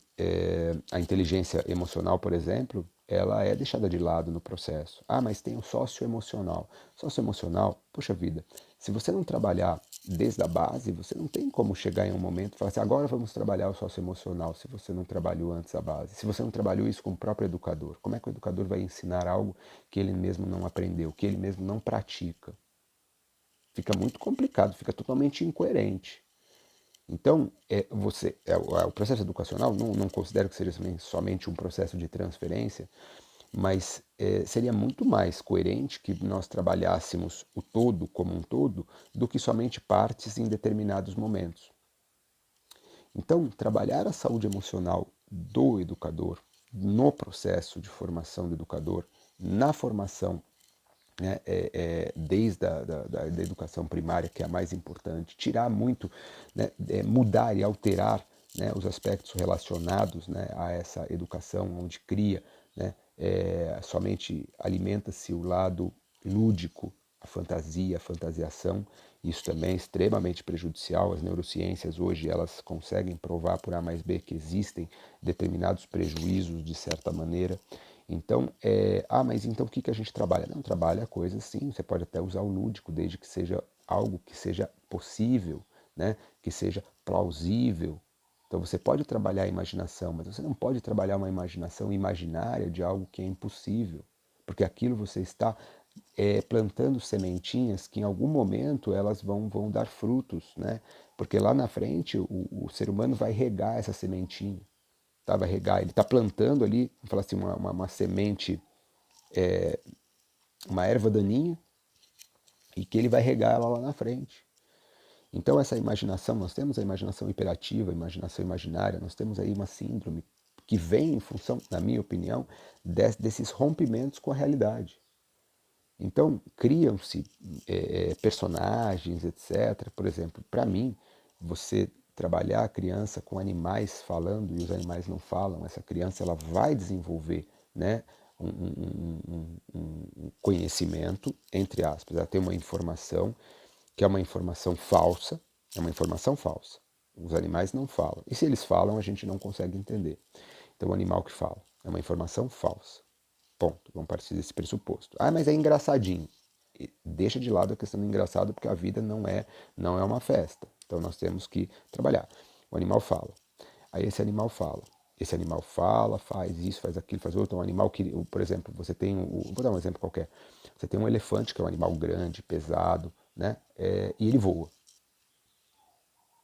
a inteligência emocional, por exemplo, ela é deixada de lado no processo. Ah, mas tem o socioemocional. Socioemocional, puxa vida, se você não trabalhar desde a base, você não tem como chegar em um momento e falar assim, agora vamos trabalhar o socioemocional, se você não trabalhou antes a base. Se você não trabalhou isso com o próprio educador, como é que o educador vai ensinar algo que ele mesmo não aprendeu, que ele mesmo não pratica? Fica muito complicado, fica totalmente incoerente. Então, o processo educacional, não considero que seja somente um processo de transferência, mas seria muito mais coerente que nós trabalhássemos o todo como um todo do que somente partes em determinados momentos. Então, trabalhar a saúde emocional do educador, no processo de formação do educador, na formação, né, desde da educação primária, que é a mais importante, tirar muito, né, mudar e alterar, né, os aspectos relacionados, né, a essa educação, onde cria, né, somente alimenta-se o lado lúdico, a fantasia, a fantasiação. Isso também é extremamente prejudicial. As neurociências hoje elas conseguem provar por A mais B que existem determinados prejuízos de certa maneira. Então, mas então o que a gente trabalha? Não, trabalha coisas sim, você pode até usar o lúdico, desde que seja algo que seja possível, né? Que seja plausível. Então você pode trabalhar a imaginação, mas você não pode trabalhar uma imaginação imaginária de algo que é impossível, porque aquilo você está plantando sementinhas que em algum momento elas vão dar frutos, né? Porque lá na frente o ser humano vai regar essa sementinha, tá? Vai regar, ele está plantando ali, vamos falar assim, uma semente, uma erva daninha, e que ele vai regar ela lá na frente. Então essa imaginação, nós temos a imaginação hiperativa, a imaginação imaginária, nós temos aí uma síndrome que vem em função, na minha opinião, desses rompimentos com a realidade. Então criam-se personagens, etc. Por exemplo, para mim, você trabalhar a criança com animais falando e os animais não falam, essa criança ela vai desenvolver, né, um conhecimento, entre aspas, ela tem uma informação que é uma informação falsa, é uma informação falsa. Os animais não falam. E se eles falam, a gente não consegue entender. Então o animal que fala é uma informação falsa. Ponto. Vamos partir desse pressuposto. Ah, mas é engraçadinho. E deixa de lado a questão do engraçado, porque a vida não é uma festa. Então nós temos que trabalhar. O animal fala. Aí esse animal fala. Esse animal fala, faz isso, faz aquilo, faz outro. Um animal que, por exemplo, você tem, vou dar um exemplo qualquer. Você tem um elefante, que é um animal grande, pesado, né? E ele voa.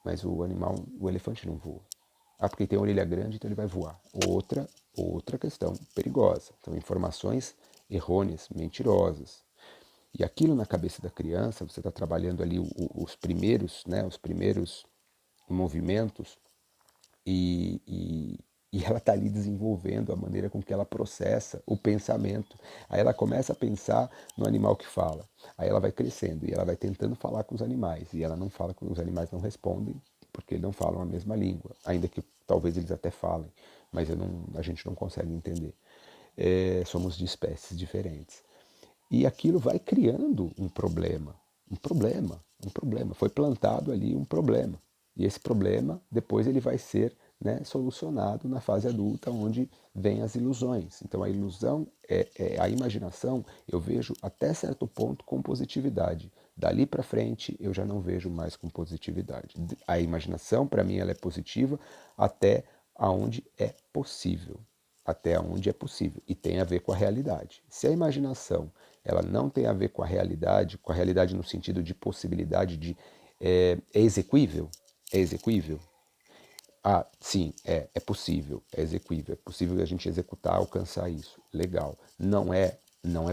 Mas o elefante não voa. Ah, porque tem a orelha grande, então ele vai voar. Outra questão perigosa. Então, informações errôneas, mentirosas. E aquilo na cabeça da criança, você está trabalhando ali os primeiros, né, os primeiros movimentos e ela está ali desenvolvendo a maneira com que ela processa o pensamento. Aí ela começa a pensar no animal que fala. Aí ela vai crescendo e ela vai tentando falar com os animais. E ela não fala, os animais não respondem, porque não falam a mesma língua. Ainda que talvez eles até falem, mas a gente não consegue entender. Somos de espécies diferentes. E aquilo vai criando um problema. Um problema, um problema. Foi plantado ali um problema. E esse problema, depois ele vai ser, né, solucionado na fase adulta, onde vem as ilusões. Então a ilusão, a imaginação, eu vejo até certo ponto com positividade. Dali para frente eu já não vejo mais com positividade. A imaginação, para mim, ela é positiva até aonde é possível. até onde é possível, e tem a ver com a realidade. Se a imaginação ela não tem a ver com a realidade no sentido de possibilidade de é exequível, é exequível. Ah, sim, é possível, é exequível, é possível a gente executar, alcançar isso. Legal. Não é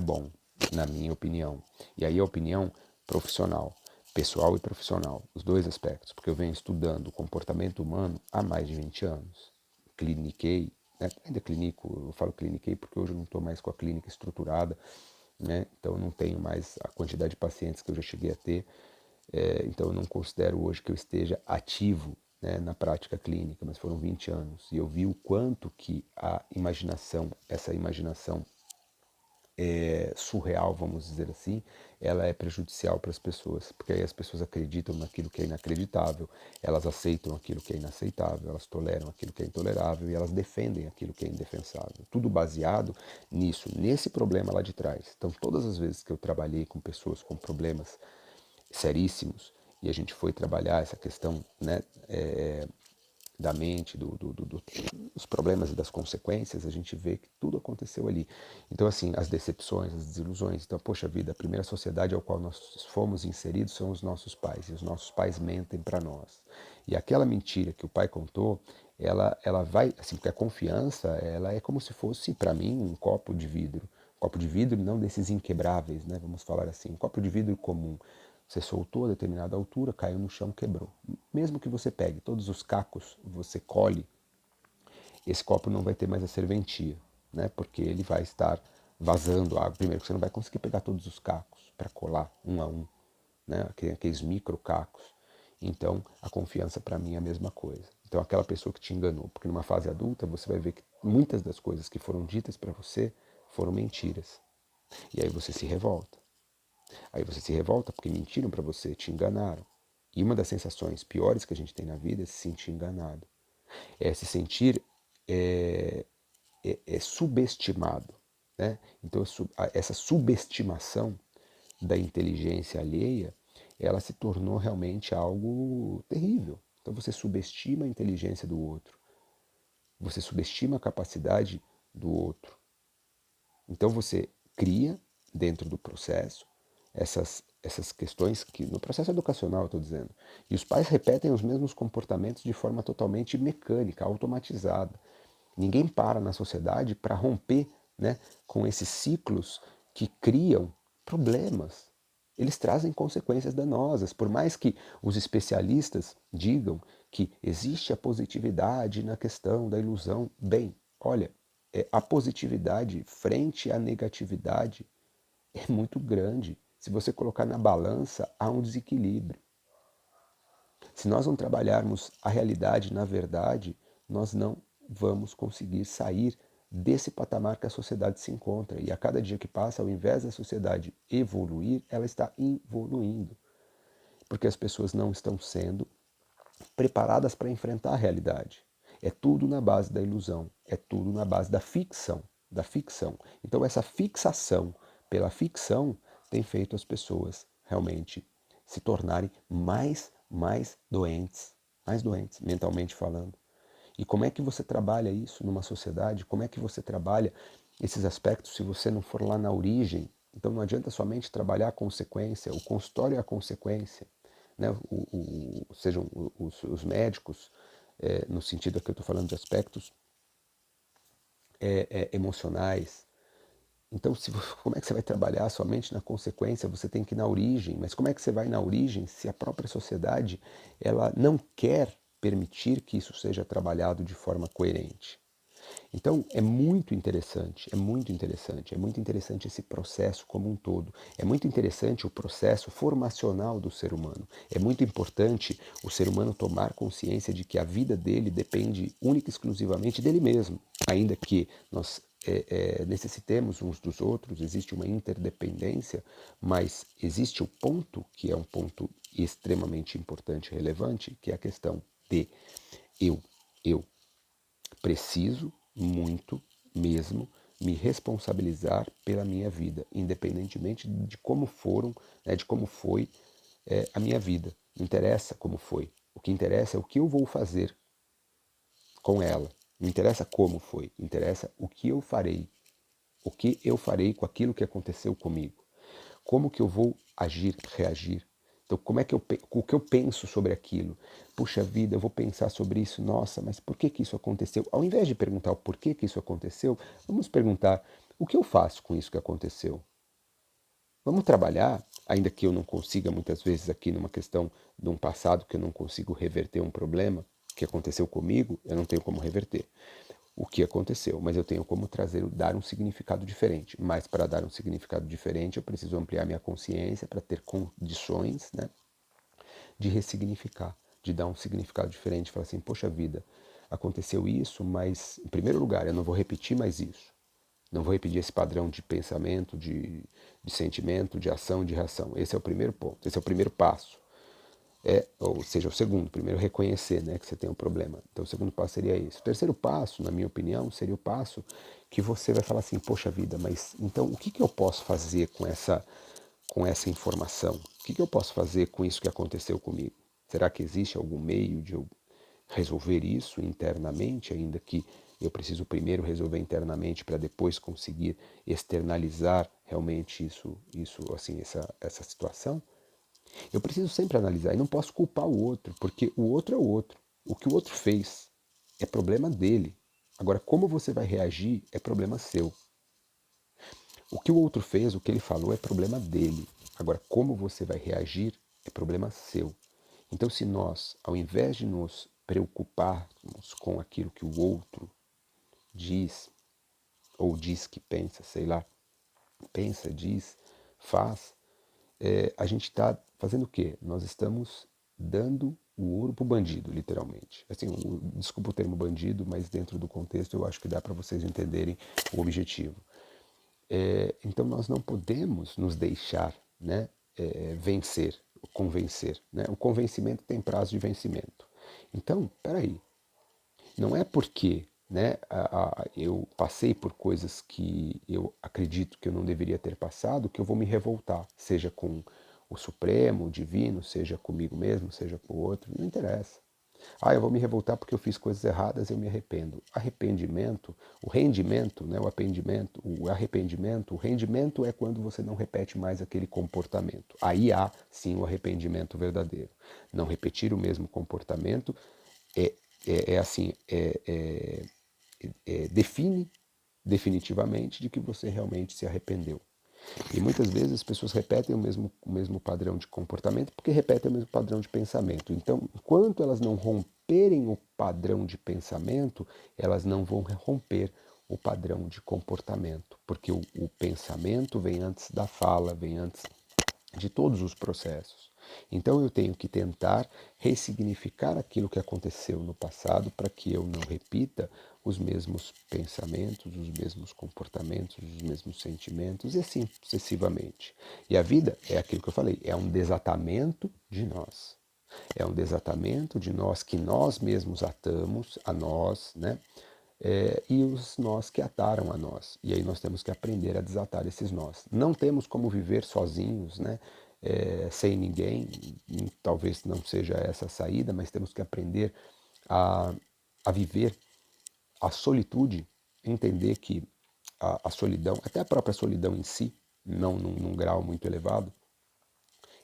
bom, na minha opinião. E aí a opinião profissional, pessoal e profissional, os dois aspectos, porque eu venho estudando o comportamento humano há mais de 20 anos. Cliniquei, né? Ainda clinico, eu falo cliniquei porque hoje eu não estou mais com a clínica estruturada, né? Então eu não tenho mais a quantidade de pacientes que eu já cheguei a ter, então eu não considero hoje que eu esteja ativo, né, na prática clínica, mas foram 20 anos e eu vi o quanto que a imaginação, essa imaginação surreal, vamos dizer assim, ela é prejudicial para as pessoas, porque aí as pessoas acreditam naquilo que é inacreditável, elas aceitam aquilo que é inaceitável, elas toleram aquilo que é intolerável e elas defendem aquilo que é indefensável. Tudo baseado nisso, nesse problema lá de trás. Então, todas as vezes que eu trabalhei com pessoas com problemas seríssimos e a gente foi trabalhar essa questão, né, da mente, dos problemas e das consequências, a gente vê que tudo aconteceu ali. Então, assim, as decepções, as desilusões. Então, poxa vida, a primeira sociedade ao qual nós fomos inseridos são os nossos pais, e os nossos pais mentem para nós. E aquela mentira que o pai contou, ela vai, assim, porque a confiança, ela é como se fosse, para mim, um copo de vidro. Um copo de vidro não desses inquebráveis, né, vamos falar assim, um copo de vidro comum. Você soltou a determinada altura, caiu no chão, quebrou. Mesmo que você pegue todos os cacos, você colhe, esse copo não vai ter mais a serventia, né? Porque ele vai estar vazando água. Primeiro, que você não vai conseguir pegar todos os cacos para colar um a um, né? Aqueles micro cacos. Então, a confiança para mim é a mesma coisa. Então, aquela pessoa que te enganou, porque numa fase adulta você vai ver que muitas das coisas que foram ditas para você foram mentiras. E aí você se revolta. Aí você se revolta porque mentiram para você, te enganaram. E uma das sensações piores que a gente tem na vida é se sentir enganado. É se sentir é, subestimado. Né? Então, essa subestimação da inteligência alheia, ela se tornou realmente algo terrível. Então, você subestima a inteligência do outro. Você subestima a capacidade do outro. Então, você cria, dentro do processo, essas questões que, no processo educacional eu estou dizendo, e os pais repetem os mesmos comportamentos de forma totalmente mecânica, automatizada. Ninguém para na sociedade para romper, né, com esses ciclos que criam problemas. Eles trazem consequências danosas, por mais que os especialistas digam que existe a positividade na questão da ilusão. Bem, olha, a positividade frente à negatividade é muito grande. Se você colocar na balança, há um desequilíbrio. Se nós não trabalharmos a realidade na verdade, nós não vamos conseguir sair desse patamar que a sociedade se encontra. E a cada dia que passa, ao invés da sociedade evoluir, ela está involuindo. Porque as pessoas não estão sendo preparadas para enfrentar a realidade. É tudo na base da ilusão, é tudo na base da ficção, da ficção. Então essa fixação pela ficção tem feito as pessoas realmente se tornarem mais doentes, mentalmente falando. E como é que você trabalha isso numa sociedade? Como é que você trabalha esses aspectos se você não for lá na origem? Então não adianta somente trabalhar a consequência, o consultório é a consequência, né? Sejam os médicos, no sentido que eu estou falando de aspectos emocionais. Então, como é que você vai trabalhar somente na consequência? Você tem que ir na origem. Mas como é que você vai na origem se a própria sociedade ela não quer permitir que isso seja trabalhado de forma coerente? Então é muito interessante, é muito interessante, é muito interessante esse processo como um todo. É muito interessante o processo formacional do ser humano. É muito importante o ser humano tomar consciência de que a vida dele depende única e exclusivamente dele mesmo, ainda que nós necessitemos uns dos outros, existe uma interdependência, mas existe o ponto, que é um ponto extremamente importante e relevante, que é a questão de eu, eu preciso muito mesmo me responsabilizar pela minha vida, independentemente de como foram, né, de como foi a minha vida. Não interessa como foi. O que interessa é o que eu vou fazer com ela. Não interessa como foi, interessa o que eu farei. O que eu farei com aquilo que aconteceu comigo. Como que eu vou agir, reagir? Então, o que eu penso sobre aquilo? Puxa vida, eu vou pensar sobre isso. Nossa, mas por que que isso aconteceu? Ao invés de perguntar o porquê que isso aconteceu, vamos perguntar o que eu faço com isso que aconteceu. Vamos trabalhar, ainda que eu não consiga muitas vezes aqui numa questão de um passado que eu não consigo reverter um problema que aconteceu comigo, eu não tenho como reverter o que aconteceu, mas eu tenho como dar um significado diferente. Mas para dar um significado diferente, eu preciso ampliar minha consciência para ter condições, né, de ressignificar, de dar um significado diferente. Falar assim, poxa vida, aconteceu isso, mas em primeiro lugar, eu não vou repetir mais isso. Não vou repetir esse padrão de pensamento, de sentimento, de ação, de reação. Esse é o primeiro ponto, esse é o primeiro passo. Ou seja, o segundo, primeiro reconhecer, né, que você tem um problema. Então o segundo passo seria isso. O terceiro passo, na minha opinião, seria o passo que você vai falar assim, poxa vida, mas então o que que eu posso fazer com essa informação? O que que eu posso fazer com isso que aconteceu comigo? Será que existe algum meio de eu resolver isso internamente, ainda que eu preciso primeiro resolver internamente para depois conseguir externalizar realmente assim, essa situação? Eu preciso sempre analisar e não posso culpar o outro, porque o outro é o outro. O que o outro fez é problema dele. Agora, como você vai reagir é problema seu. O que o outro fez, o que ele falou é problema dele. Agora, como você vai reagir é problema seu. Então, se nós, ao invés de nos preocuparmos com aquilo que o outro diz, ou diz que pensa, sei lá, pensa, diz, faz, a gente está fazendo o quê? Nós estamos dando o ouro pro bandido, literalmente. Assim, desculpa o termo bandido, mas dentro do contexto eu acho que dá para vocês entenderem o objetivo. Então nós não podemos nos deixar, né, vencer, convencer. Né? O convencimento tem prazo de vencimento. Então, peraí, não é porque, né, eu passei por coisas que eu acredito que eu não deveria ter passado que eu vou me revoltar, seja com o Supremo, o Divino, seja comigo mesmo, seja com o outro, não interessa. Eu vou me revoltar porque eu fiz coisas erradas, eu me arrependo. Arrependimento, o rendimento, né, o rendimento é quando você não repete mais aquele comportamento. Aí há, sim, o arrependimento verdadeiro. Não repetir o mesmo comportamento é, assim, define definitivamente de que você realmente se arrependeu. E muitas vezes as pessoas repetem o mesmo padrão de comportamento porque repetem o mesmo padrão de pensamento. Então, enquanto elas não romperem o padrão de pensamento, elas não vão romper o padrão de comportamento, porque o pensamento vem antes da fala, vem antes de todos os processos. Então eu tenho que tentar ressignificar aquilo que aconteceu no passado para que eu não repita os mesmos pensamentos, os mesmos comportamentos, os mesmos sentimentos e assim sucessivamente. E a vida é aquilo que eu falei, é um desatamento de nós. É um desatamento de nós que nós mesmos atamos a nós, né? E os nós que ataram a nós. E aí nós temos que aprender a desatar esses nós. Não temos como viver sozinhos, né? Sem ninguém, talvez não seja essa a saída, mas temos que aprender a, a viver a solitude, entender que a solidão, até a própria solidão em si, não num grau muito elevado,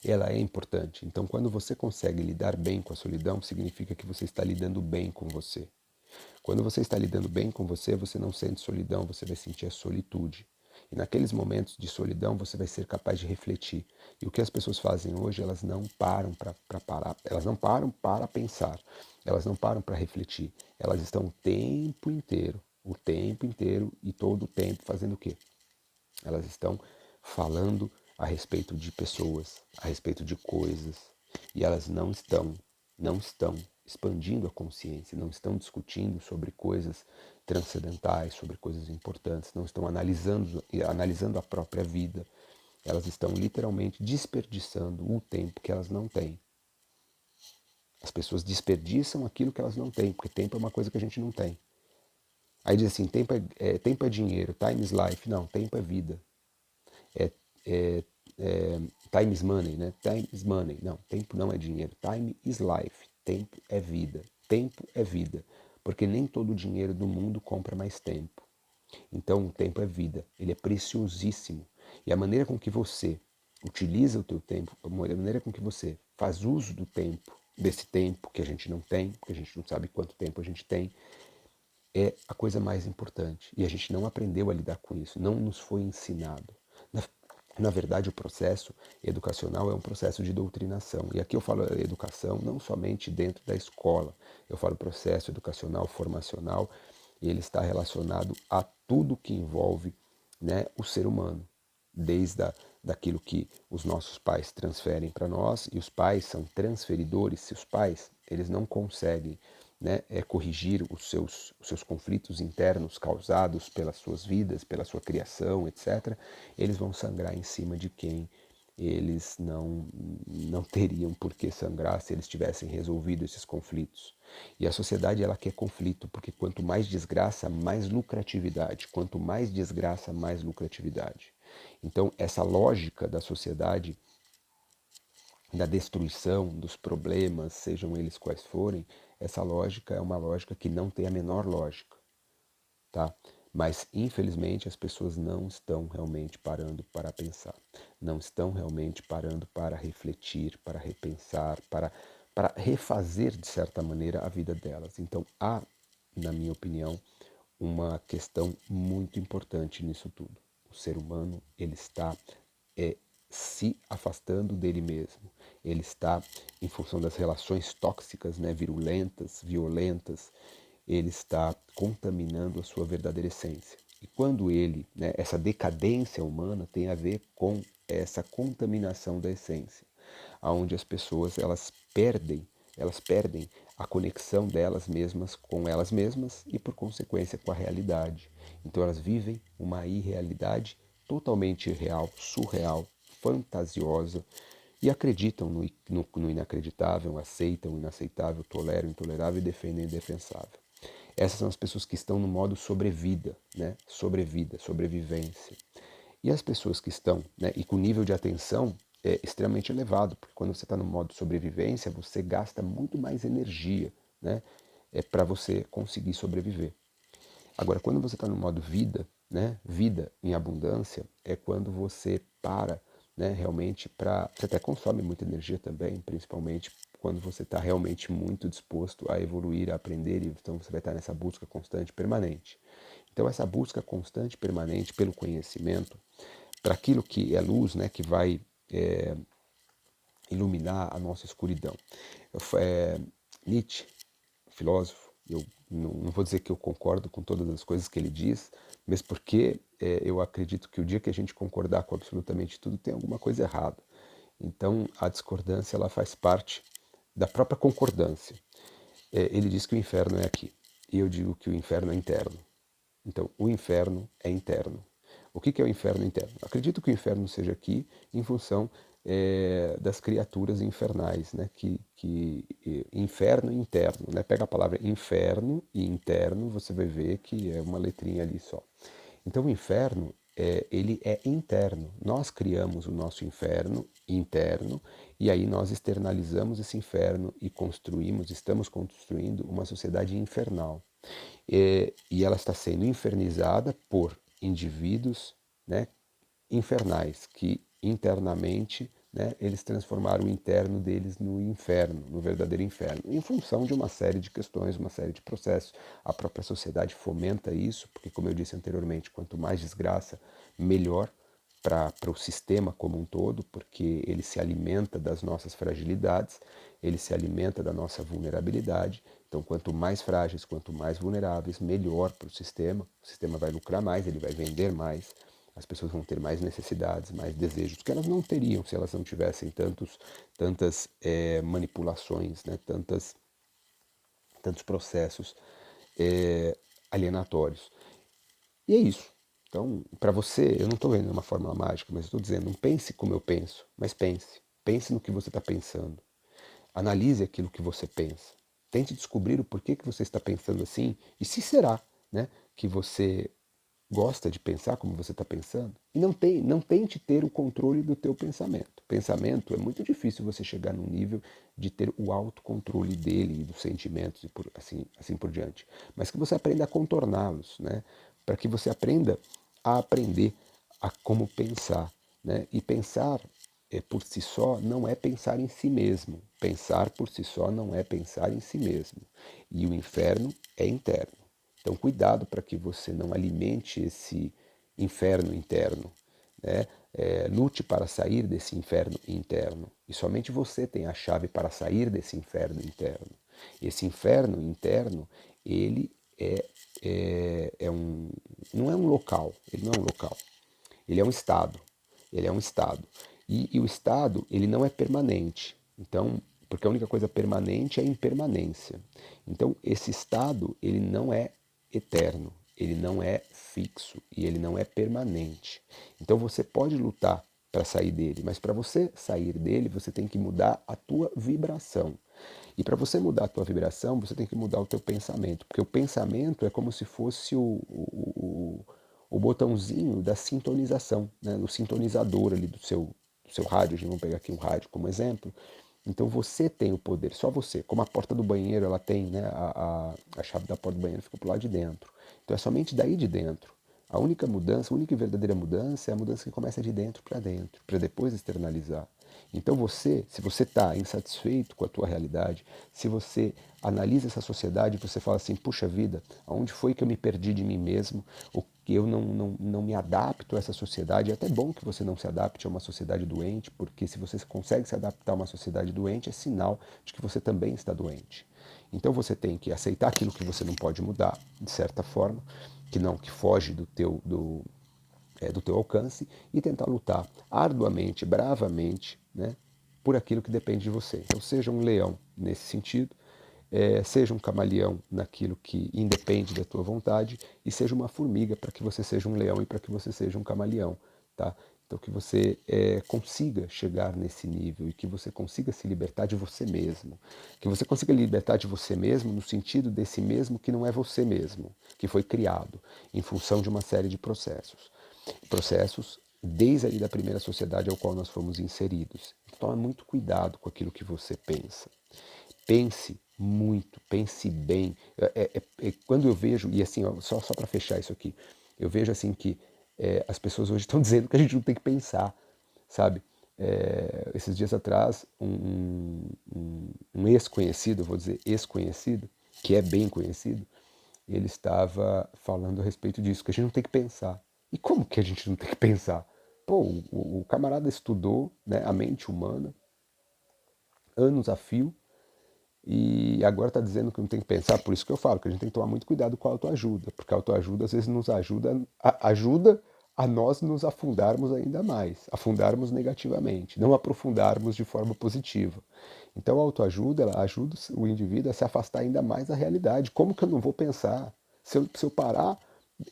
ela é importante. Então, quando você consegue lidar bem com a solidão, significa que você está lidando bem com você. Quando você está lidando bem com você, você não sente solidão, você vai sentir a solitude. E naqueles momentos de solidão, você vai ser capaz de refletir. E o que as pessoas fazem hoje, elas não param para parar, elas não param para pensar, elas não param para refletir. Elas estão o tempo inteiro e todo o tempo fazendo o quê? Elas estão falando a respeito de pessoas, a respeito de coisas, e elas não estão expandindo a consciência, não estão discutindo sobre coisas transcendentais, sobre coisas importantes, não estão analisando a própria vida. Elas estão literalmente desperdiçando o tempo que elas não têm. As pessoas desperdiçam aquilo que elas não têm, porque tempo é uma coisa que a gente não tem. Aí diz assim, tempo é dinheiro, time is life. Não, tempo é vida. É, é, time is money, né? Time is money. Não, tempo não é dinheiro. Time is life. Tempo é vida. Tempo é vida. Porque nem todo o dinheiro do mundo compra mais tempo. Então o tempo é vida, ele é preciosíssimo. E a maneira com que você utiliza o teu tempo, a maneira com que você faz uso do tempo, desse tempo que a gente não tem, porque a gente não sabe quanto tempo a gente tem, é a coisa mais importante. E a gente não aprendeu a lidar com isso, não nos foi ensinado. Na verdade, o processo educacional é um processo de doutrinação. E aqui eu falo educação não somente dentro da escola, eu falo processo educacional, formacional, e ele está relacionado a tudo que envolve, né, o ser humano, desde daquilo que os nossos pais transferem para nós, e os pais são transferidores. Se os pais eles não conseguem, né, corrigir os seus conflitos internos causados pelas suas vidas, pela sua criação, etc., eles vão sangrar em cima de quem eles não teriam por que sangrar se eles tivessem resolvido esses conflitos. E a sociedade ela quer conflito, porque quanto mais desgraça, mais lucratividade. Quanto mais desgraça, mais lucratividade. Então, essa lógica da sociedade, da destruição, dos problemas, sejam eles quais forem, essa lógica é uma lógica que não tem a menor lógica, tá? Mas, infelizmente, as pessoas não estão realmente parando para pensar, não estão realmente parando para refletir, para repensar, para refazer, de certa maneira, a vida delas. Então, há, na minha opinião, uma questão muito importante nisso tudo. O ser humano, ele está se afastando dele mesmo. Ele está, em função das relações tóxicas, né, virulentas, violentas, ele está contaminando a sua verdadeira essência. E quando ele, né, essa decadência humana tem a ver com essa contaminação da essência, aonde as pessoas elas perdem a conexão delas mesmas com elas mesmas e por consequência com a realidade. Então elas vivem uma irrealidade totalmente irreal, surreal, fantasiosa e acreditam no inacreditável, aceitam o inaceitável, toleram o intolerável e defendem o indefensável. Essas são as pessoas que estão no modo sobrevida, né? Sobrevida, sobrevivência. E as pessoas que estão, né, e com nível de atenção extremamente elevado, porque quando você está no modo sobrevivência, você gasta muito mais energia, né, para você conseguir sobreviver. Agora, quando você está no modo vida, né, vida em abundância, é quando você para, né, realmente para... Você até consome muita energia também, principalmente quando você está realmente muito disposto a evoluir, a aprender, então você vai estar nessa busca constante, permanente. Então, essa busca constante, permanente pelo conhecimento, para aquilo que é luz, né, que vai iluminar a nossa escuridão. Nietzsche, filósofo, eu não vou dizer que eu concordo com todas as coisas que ele diz, mas porque eu acredito que o dia que a gente concordar com absolutamente tudo, tem alguma coisa errada. Então, a discordância ela faz parte da própria concordância. Ele diz que o inferno é aqui, e eu digo que o inferno é interno. Então, o inferno é interno. O que é o inferno interno? Acredito que o inferno seja aqui em função das criaturas infernais, né? Inferno e interno, né? Pega a palavra inferno e interno, você vai ver que é uma letrinha ali só. Então o inferno, ele é interno. Nós criamos o nosso inferno interno e aí nós externalizamos esse inferno e estamos construindo uma sociedade infernal. E ela está sendo infernizada por indivíduos, né, infernais, que internamente, né, eles transformaram o interno deles no inferno, no verdadeiro inferno, em função de uma série de questões, uma série de processos. A própria sociedade fomenta isso, porque, como eu disse anteriormente, quanto mais desgraça, melhor para o sistema como um todo, porque ele se alimenta das nossas fragilidades, ele se alimenta da nossa vulnerabilidade. Então, quanto mais frágeis, quanto mais vulneráveis, melhor para o sistema. O sistema vai lucrar mais, ele vai vender mais, as pessoas vão ter mais necessidades, mais desejos, que elas não teriam se elas não tivessem tantas manipulações, né? Tantos processos alienatórios. E é isso. Então, para você, eu não estou vendo uma fórmula mágica, mas estou dizendo, não pense como eu penso, mas pense. Pense no que você está pensando. Analise aquilo que você pensa. Tente descobrir o porquê que você está pensando assim e se será, né, que você gosta de pensar como você está pensando? E não tente ter o controle do teu pensamento. Pensamento é muito difícil você chegar num nível de ter o autocontrole dele e dos sentimentos e assim por diante. Mas que você aprenda a contorná-los, né? Para que você aprenda a aprender a como pensar, né? E pensar por si só não é pensar em si mesmo. Pensar por si só não é pensar em si mesmo. E o inferno é interno. Então, cuidado para que você não alimente esse inferno interno, né? Lute para sair desse inferno interno. E somente você tem a chave para sair desse inferno interno. Esse inferno interno, ele não é um local, ele não é um local. Ele é um estado. Ele é um estado. E o estado, ele não é permanente. Então, porque a única coisa permanente é a impermanência. Então, esse estado, ele não é eterno, ele não é fixo e ele não é permanente. Então, você pode lutar para sair dele, mas para você sair dele, você tem que mudar a tua vibração. E para você mudar a tua vibração, você tem que mudar o teu pensamento, porque o pensamento é como se fosse o botãozinho da sintonização, né? O sintonizador ali do seu rádio. Vamos pegar aqui um rádio como exemplo. Então você tem o poder, só você. Como a porta do banheiro, ela tem, né, a chave da porta do banheiro fica pro lado de dentro. Então é somente daí de dentro. A única mudança, a única e verdadeira mudança é a mudança que começa de dentro, para depois externalizar. Então você, se você está insatisfeito com a tua realidade, se você analisa essa sociedade, você fala assim, puxa vida, aonde foi que eu me perdi de mim mesmo? O que eu não me adapto a essa sociedade? É até bom que você não se adapte a uma sociedade doente, porque se você consegue se adaptar a uma sociedade doente, é sinal de que você também está doente. Então você tem que aceitar aquilo que você não pode mudar, de certa forma, que foge do teu alcance, e tentar lutar arduamente, bravamente, né, por aquilo que depende de você. Então seja um leão nesse sentido, seja um camaleão naquilo que independe da tua vontade, e seja uma formiga para que você seja um leão e para que você seja um camaleão, tá? Então que você consiga chegar nesse nível e que você consiga se libertar de você mesmo. Que você consiga libertar de você mesmo no sentido desse mesmo que não é você mesmo, que foi criado em função de uma série de processos. Processos desde ali da primeira sociedade ao qual nós fomos inseridos. Tome muito cuidado com aquilo que você pensa. Pense muito, pense bem. Quando eu vejo, e assim, ó, só para fechar isso aqui, eu vejo assim que as pessoas hoje estão dizendo que a gente não tem que pensar, sabe? Esses dias atrás, um ex-conhecido, vou dizer ex-conhecido, que é bem conhecido, ele estava falando a respeito disso, que a gente não tem que pensar. E como que a gente não tem que pensar? Pô, o camarada estudou, né, a mente humana, anos a fio, e agora está dizendo que não tem que pensar. Por isso que eu falo que a gente tem que tomar muito cuidado com a autoajuda, porque a autoajuda às vezes nos ajuda a nós nos afundarmos ainda mais, afundarmos negativamente, não aprofundarmos de forma positiva. Então a autoajuda, ela ajuda o indivíduo a se afastar ainda mais da realidade. Como que eu não vou pensar? Se eu parar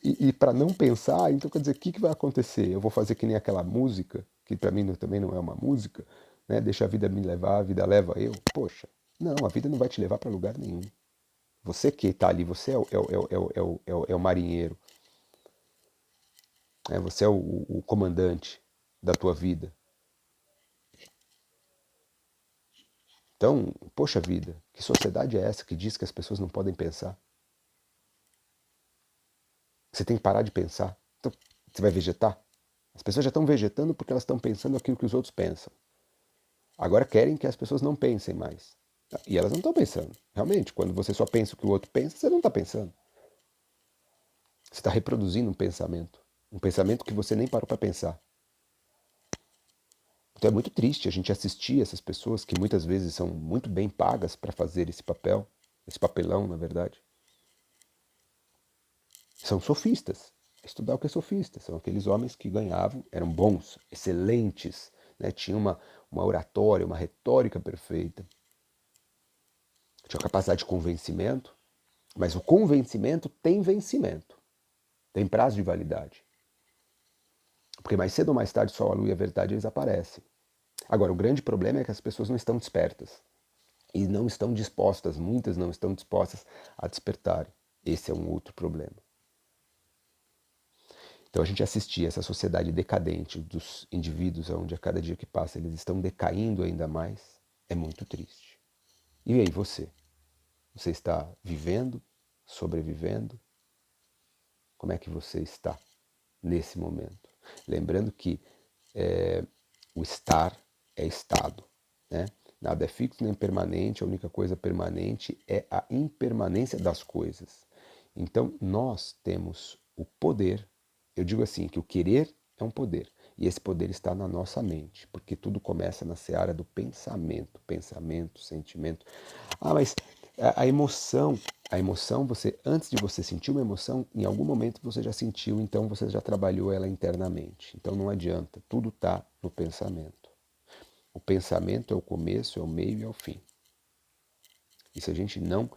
e para não pensar, então quer dizer, o que vai acontecer? Eu vou fazer que nem aquela música, que para mim também não é uma música, né? Deixa a vida me levar, a vida leva eu. Poxa, não, a vida não vai te levar para lugar nenhum. Você que está ali, você é o marinheiro, né? Você é o comandante da tua vida. Então, poxa vida, que sociedade é essa que diz que as pessoas não podem pensar? Você tem que parar de pensar. Então, você vai vegetar? As pessoas já estão vegetando porque elas estão pensando aquilo que os outros pensam. Agora querem que as pessoas não pensem mais. E elas não estão pensando. Realmente, quando você só pensa o que o outro pensa, você não está pensando. Você está reproduzindo um pensamento. Um pensamento que você nem parou para pensar. Então é muito triste a gente assistir essas pessoas que muitas vezes são muito bem pagas para fazer esse papel, esse papelão, na verdade. São sofistas. Estudar o que é sofista. São aqueles homens que ganhavam, eram bons, excelentes, né? Tinham uma oratória, uma retórica perfeita. Tinham capacidade de convencimento, mas o convencimento tem vencimento, tem prazo de validade. Porque mais cedo ou mais tarde, só a luz e a verdade eles aparecem. Agora, o grande problema é que as pessoas não estão despertas. E não estão dispostas, muitas não estão dispostas a despertarem. Esse é um outro problema. Então a gente assistir essa sociedade decadente dos indivíduos, onde a cada dia que passa eles estão decaindo ainda mais, é muito triste. E aí você? Você está vivendo? Sobrevivendo? Como é que você está nesse momento? Lembrando que o estar é estado, né? Nada é fixo nem permanente, a única coisa permanente é a impermanência das coisas. Então nós temos o poder, eu digo assim, que o querer é um poder, e esse poder está na nossa mente, porque tudo começa na seara do pensamento, sentimento. Ah, mas a emoção, você antes de você sentir uma emoção, em algum momento você já sentiu, então você já trabalhou ela internamente. Então não adianta, tudo está no pensamento. O pensamento é o começo, é o meio e é o fim. E se a gente não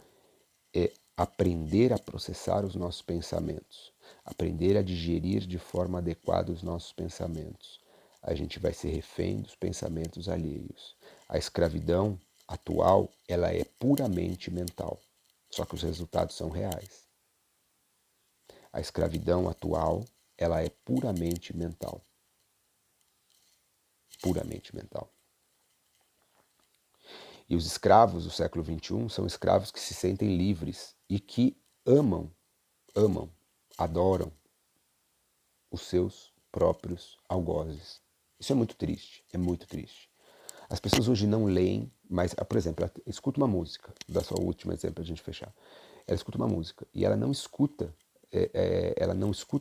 aprender a processar os nossos pensamentos, aprender a digerir de forma adequada os nossos pensamentos, a gente vai ser refém dos pensamentos alheios. A escravidão atual, ela é puramente mental, só que os resultados são reais. A escravidão atual, ela é puramente mental. Puramente mental. E os escravos do século XXI são escravos que se sentem livres e que amam, adoram os seus próprios algozes. Isso é muito triste, é muito triste. As pessoas hoje não leem, mas, por exemplo, ela escuta uma música, vou dar só o último exemplo para a gente fechar. Ela escuta uma música e ela não escuta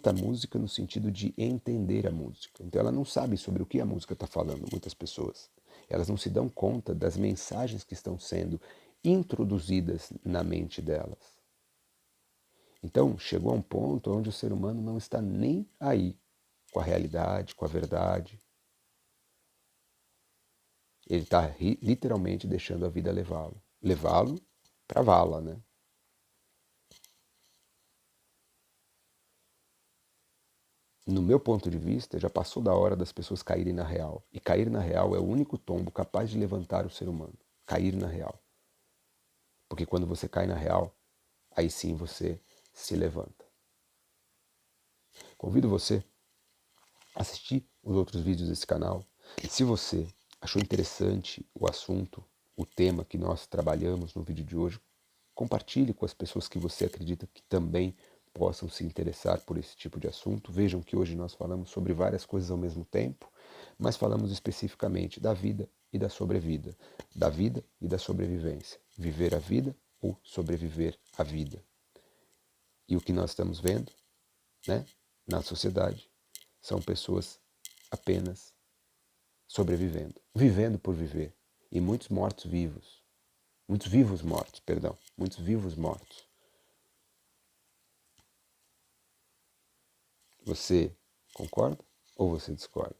a música no sentido de entender a música. Então ela não sabe sobre o que a música está falando, muitas pessoas. Elas não se dão conta das mensagens que estão sendo introduzidas na mente delas. Então chegou a um ponto onde o ser humano não está nem aí com a realidade, com a verdade. Ele está literalmente deixando a vida levá-lo. Levá-lo para a vala, né? No meu ponto de vista, já passou da hora das pessoas caírem na real. E cair na real é o único tombo capaz de levantar o ser humano. Cair na real. Porque quando você cai na real, aí sim você se levanta. Convido você a assistir os outros vídeos desse canal. E se você achou interessante o assunto, o tema que nós trabalhamos no vídeo de hoje, compartilhe com as pessoas que você acredita que também possam se interessar por esse tipo de assunto. Vejam que hoje nós falamos sobre várias coisas ao mesmo tempo, mas falamos especificamente da vida e da sobrevida, da vida e da sobrevivência. Viver a vida ou sobreviver à vida. E o que nós estamos vendo, né, na sociedade são pessoas apenas sobrevivendo, vivendo por viver, e muitos mortos vivos. Muitos vivos mortos, perdão. Muitos vivos mortos. Você concorda ou você discorda?